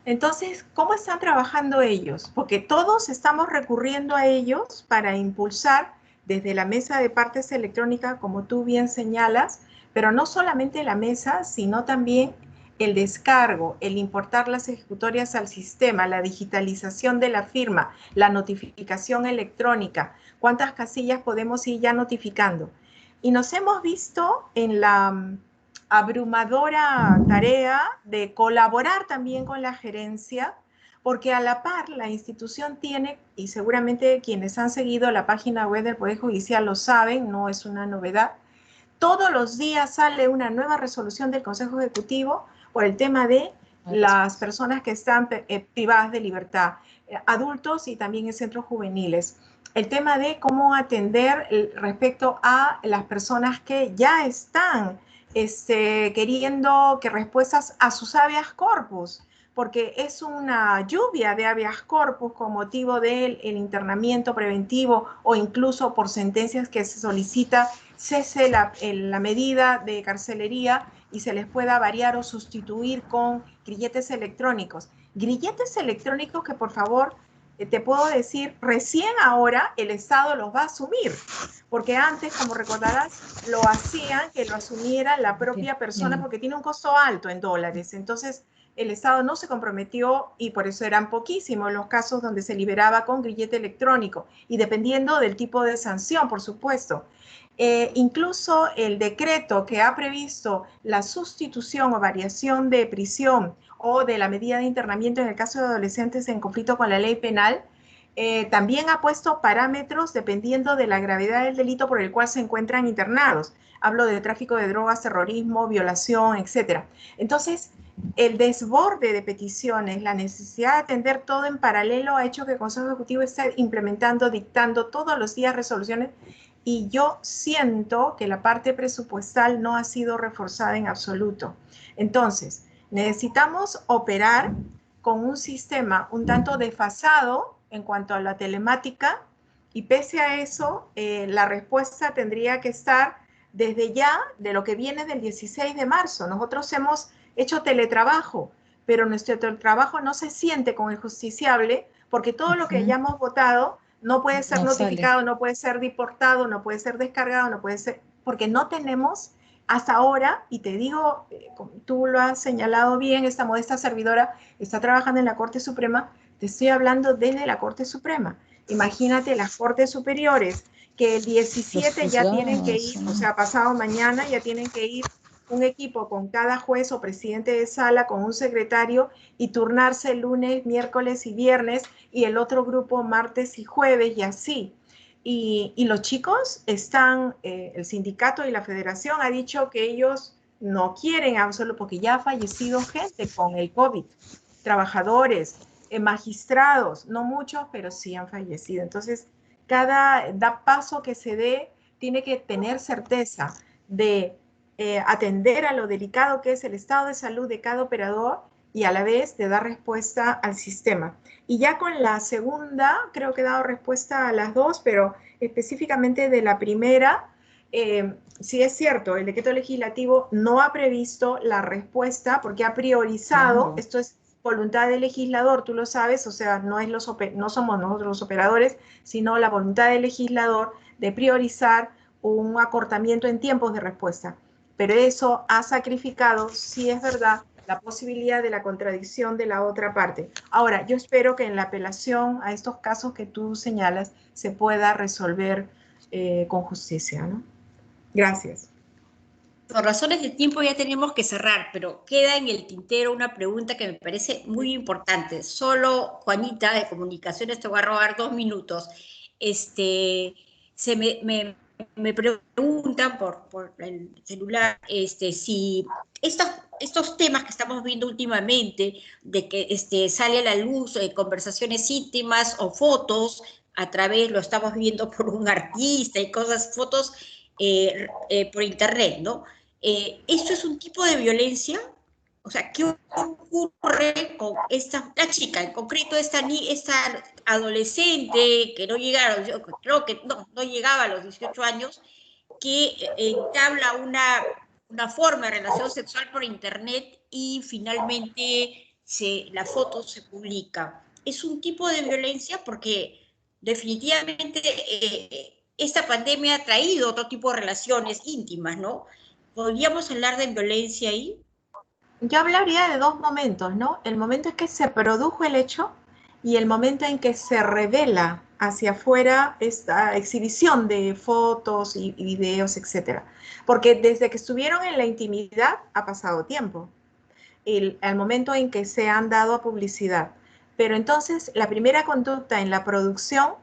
Entonces, ¿cómo están trabajando ellos? Porque todos estamos recurriendo a ellos para impulsar desde la mesa de partes electrónica, como tú bien señalas, pero no solamente la mesa, sino también el descargo, el importar las ejecutorias al sistema, la digitalización de la firma, la notificación electrónica, cuántas casillas podemos ir ya notificando. Y nos hemos visto en la abrumadora tarea de colaborar también con la gerencia, porque a la par la institución tiene, y seguramente quienes han seguido la página web del Poder Judicial lo saben, no es una novedad, todos los días sale una nueva resolución del Consejo Ejecutivo por el tema de las personas que están privadas de libertad, adultos y también en centros juveniles. El tema de cómo atender respecto a las personas que ya están queriendo que respuestas a sus habeas corpus, porque es una lluvia de habeas corpus con motivo del internamiento preventivo o incluso por sentencias que se solicita cese la medida de carcelería y se les pueda variar o sustituir con grilletes electrónicos. Grilletes electrónicos que, por favor, te puedo decir, recién ahora el Estado los va a asumir, porque antes, como recordarás, lo hacían que lo asumiera la propia persona porque tiene un costo alto en dólares. Entonces, el Estado no se comprometió y por eso eran poquísimos los casos donde se liberaba con grillete electrónico y dependiendo del tipo de sanción, por supuesto. Incluso el decreto que ha previsto la sustitución o variación de prisión o de la medida de internamiento en el caso de adolescentes en conflicto con la ley penal, también ha puesto parámetros dependiendo de la gravedad del delito por el cual se encuentran internados. Hablo de tráfico de drogas, terrorismo, violación, etc. Entonces, el desborde de peticiones, la necesidad de atender todo en paralelo ha hecho que el Consejo Ejecutivo esté implementando, dictando todos los días resoluciones y yo siento que la parte presupuestal no ha sido reforzada en absoluto. Entonces, necesitamos operar con un sistema un tanto desfasado en cuanto a la telemática y pese a eso, la respuesta tendría que estar desde ya de lo que viene del 16 de marzo. Nosotros hemos hecho teletrabajo, pero nuestro teletrabajo no se siente con el justiciable porque todo lo que hayamos votado no puede ser notificado, no puede ser deportado, no puede ser descargado, no puede ser, porque no tenemos hasta ahora, y te digo, tú lo has señalado bien, esta modesta servidora está trabajando en la Corte Suprema, te estoy hablando desde la Corte Suprema. Imagínate las Cortes Superiores, que el 17 ya tienen que ir, o sea, pasado mañana ya tienen que ir un equipo con cada juez o presidente de sala, con un secretario, y turnarse lunes, miércoles y viernes, y el otro grupo martes y jueves, y así. Y los chicos están, el sindicato y la federación ha dicho que ellos no quieren absoluto, porque ya ha fallecido gente con el COVID, trabajadores, magistrados, no muchos, pero sí han fallecido. Entonces, cada paso que se dé tiene que tener certeza de atender a lo delicado que es el estado de salud de cada operador y a la vez de dar respuesta al sistema. Y ya con la segunda, creo que he dado respuesta a las dos, pero específicamente de la primera, sí es cierto, el decreto legislativo no ha previsto la respuesta porque ha priorizado, esto es voluntad del legislador, tú lo sabes, o sea, no somos nosotros los operadores, sino la voluntad del legislador de priorizar un acortamiento en tiempos de respuesta. Pero eso ha sacrificado, sí es verdad, la posibilidad de la contradicción de la otra parte. Ahora, yo espero que en la apelación a estos casos que tú señalas se pueda resolver con justicia, ¿no? Gracias. Por razones de tiempo ya tenemos que cerrar, pero queda en el tintero una pregunta que me parece muy importante. Solo, Juanita, de Comunicaciones, te voy a robar 2 minutos. Me preguntan por el celular si estos temas que estamos viendo últimamente, de que sale a la luz conversaciones íntimas o fotos, a través, lo estamos viendo por un artista y fotos por internet, ¿no? ¿Esto es un tipo de violencia? O sea, ¿qué ocurre con esta chica, en concreto esta adolescente que no llega creo que no llegaba a los 18 años, que entabla una forma de relación sexual por internet y finalmente la foto se publica? ¿Es un tipo de violencia? Porque definitivamente esta pandemia ha traído otro tipo de relaciones íntimas, ¿no? ¿Podríamos hablar de violencia ahí? Yo hablaría de dos momentos, ¿no? El momento en que se produjo el hecho y el momento en que se revela hacia afuera esta exhibición de fotos y videos, etc. Porque desde que estuvieron en la intimidad ha pasado tiempo, al momento en que se han dado a publicidad. Pero entonces, la primera conducta en la producción,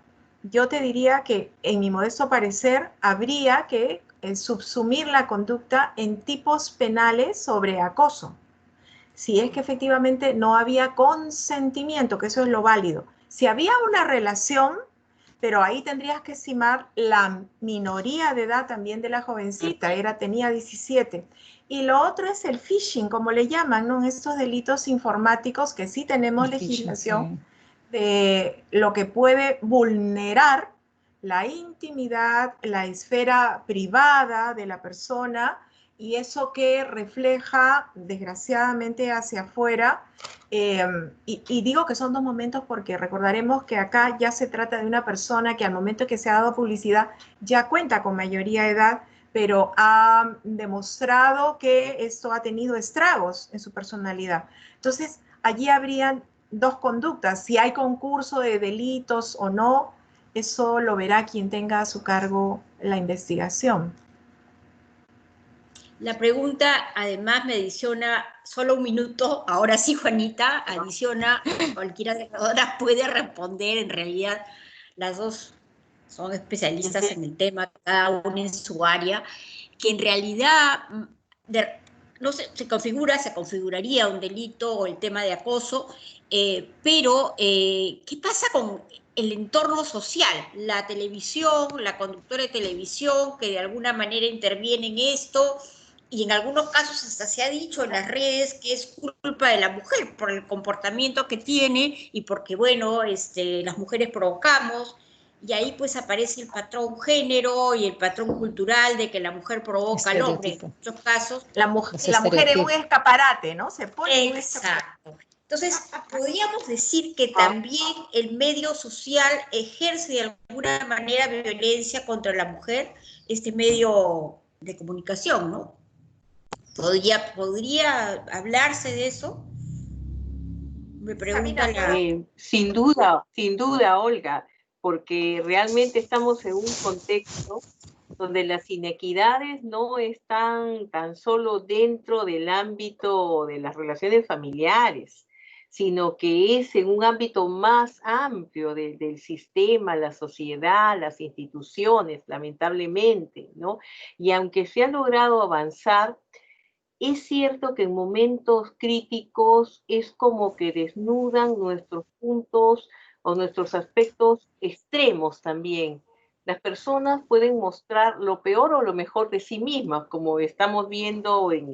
yo te diría que, en mi modesto parecer, habría que subsumir la conducta en tipos penales sobre acoso. Si es que efectivamente no había consentimiento, que eso es lo válido. Si había una relación, pero ahí tendrías que estimar la minoría de edad también de la jovencita, tenía 17. Y lo otro es el phishing, como le llaman, ¿no? Estos delitos informáticos que sí tenemos legislación de lo que puede vulnerar la intimidad, la esfera privada de la persona, y eso que refleja desgraciadamente hacia afuera. Y digo que son dos momentos porque recordaremos que acá ya se trata de una persona que al momento que se ha dado publicidad ya cuenta con mayoría de edad, pero ha demostrado que esto ha tenido estragos en su personalidad. Entonces, allí habrían dos conductas. Si hay concurso de delitos o no, eso lo verá quien tenga a su cargo la investigación. La pregunta, además, me adiciona solo un minuto. Ahora sí, Juanita, adiciona, cualquiera de las otras puede responder. En realidad, las dos son especialistas en el tema, cada una en su área, que en realidad no sé, se configuraría un delito o el tema de acoso, pero ¿qué pasa con el entorno social? La televisión, la conductora de televisión, que de alguna manera interviene en esto, y en algunos casos hasta se ha dicho en las redes que es culpa de la mujer por el comportamiento que tiene y porque, bueno, las mujeres provocamos, y ahí pues aparece el patrón género y el patrón cultural de que la mujer provoca al hombre. En muchos casos, la mujer en un escaparate, ¿no? Se pone en un escaparate. Exacto. Entonces, podríamos decir que también el medio social ejerce de alguna manera violencia contra la mujer, este medio de comunicación, ¿no? ¿Podría hablarse de eso? Me pregunta sin duda, Olga, porque realmente estamos en un contexto donde las inequidades no están tan solo dentro del ámbito de las relaciones familiares, sino que es en un ámbito más amplio del sistema, la sociedad, las instituciones, lamentablemente, ¿no? Y aunque se ha logrado avanzar, es cierto que en momentos críticos es como que desnudan nuestros puntos o nuestros aspectos extremos también. Las personas pueden mostrar lo peor o lo mejor de sí mismas, como estamos viendo en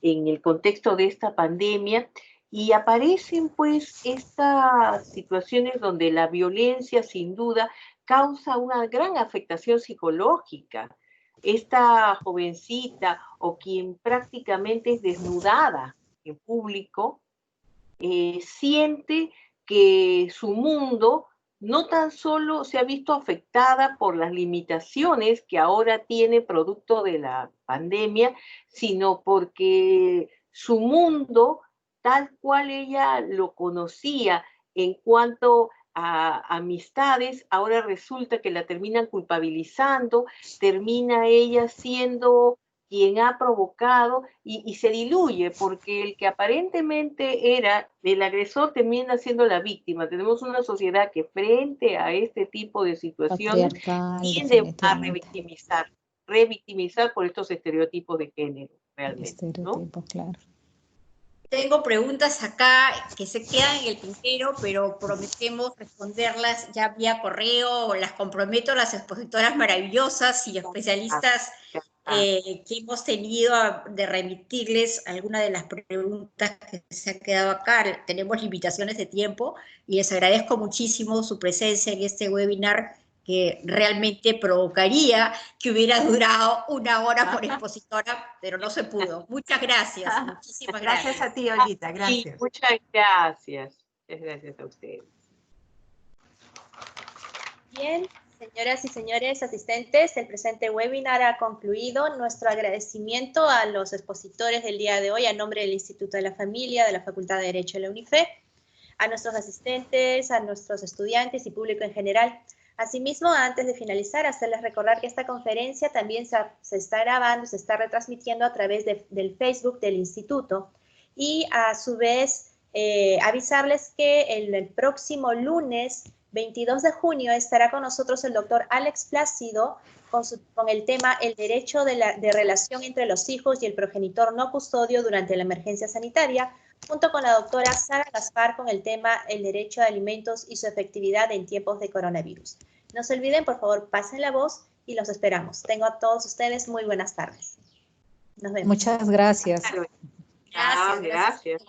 el contexto de esta pandemia, y aparecen pues estas situaciones donde la violencia sin duda causa una gran afectación psicológica. Esta jovencita o quien prácticamente es desnudada en público, siente que su mundo no tan solo se ha visto afectada por las limitaciones que ahora tiene producto de la pandemia, sino porque su mundo, tal cual ella lo conocía en cuanto a amistades, ahora resulta que la terminan culpabilizando, termina ella siendo quien ha provocado y se diluye, porque el que aparentemente era el agresor termina siendo la víctima. Tenemos una sociedad que frente a este tipo de situaciones tiende a revictimizar por estos estereotipos de género, realmente, ¿no? Claro. Tengo preguntas acá que se quedan en el tintero, pero prometemos responderlas ya vía correo. Las comprometo a las expositoras maravillosas y especialistas que hemos tenido de remitirles algunas de las preguntas que se han quedado acá. Tenemos limitaciones de tiempo y les agradezco muchísimo su presencia en este webinar que realmente provocaría que hubiera durado 1 hora por expositora, pero no se pudo. Muchas gracias, muchísimas gracias. Gracias a ti, Olguita, gracias. Sí, muchas gracias. Muchas gracias a ustedes. Bien, señoras y señores asistentes, el presente webinar ha concluido. Nuestro agradecimiento a los expositores del día de hoy a nombre del Instituto de la Familia, de la Facultad de Derecho de la UNIFE, a nuestros asistentes, a nuestros estudiantes y público en general. Asimismo, antes de finalizar, hacerles recordar que esta conferencia también se está grabando, se está retransmitiendo a través del Facebook del Instituto. Y a su vez, avisarles que el próximo lunes 22 de junio estará con nosotros el doctor Alex Plácido con el tema el derecho de relación entre los hijos y el progenitor no custodio durante la emergencia sanitaria, junto con la doctora Sara Gaspar con el tema el derecho de alimentos y su efectividad en tiempos de coronavirus. No se olviden, por favor, pasen la voz y los esperamos. Tengo a todos ustedes muy buenas tardes. Nos vemos. Muchas gracias. Gracias.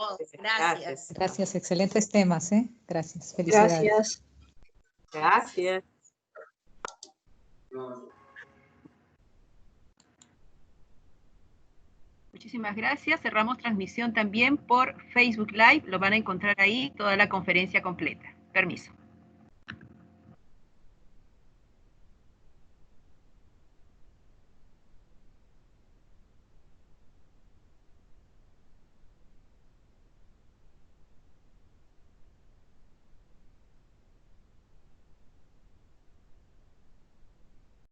Gracias, excelentes temas, ¿eh? Gracias, felicidades. Gracias. Muchísimas gracias. Cerramos transmisión también por Facebook Live. Lo van a encontrar ahí toda la conferencia completa. Permiso.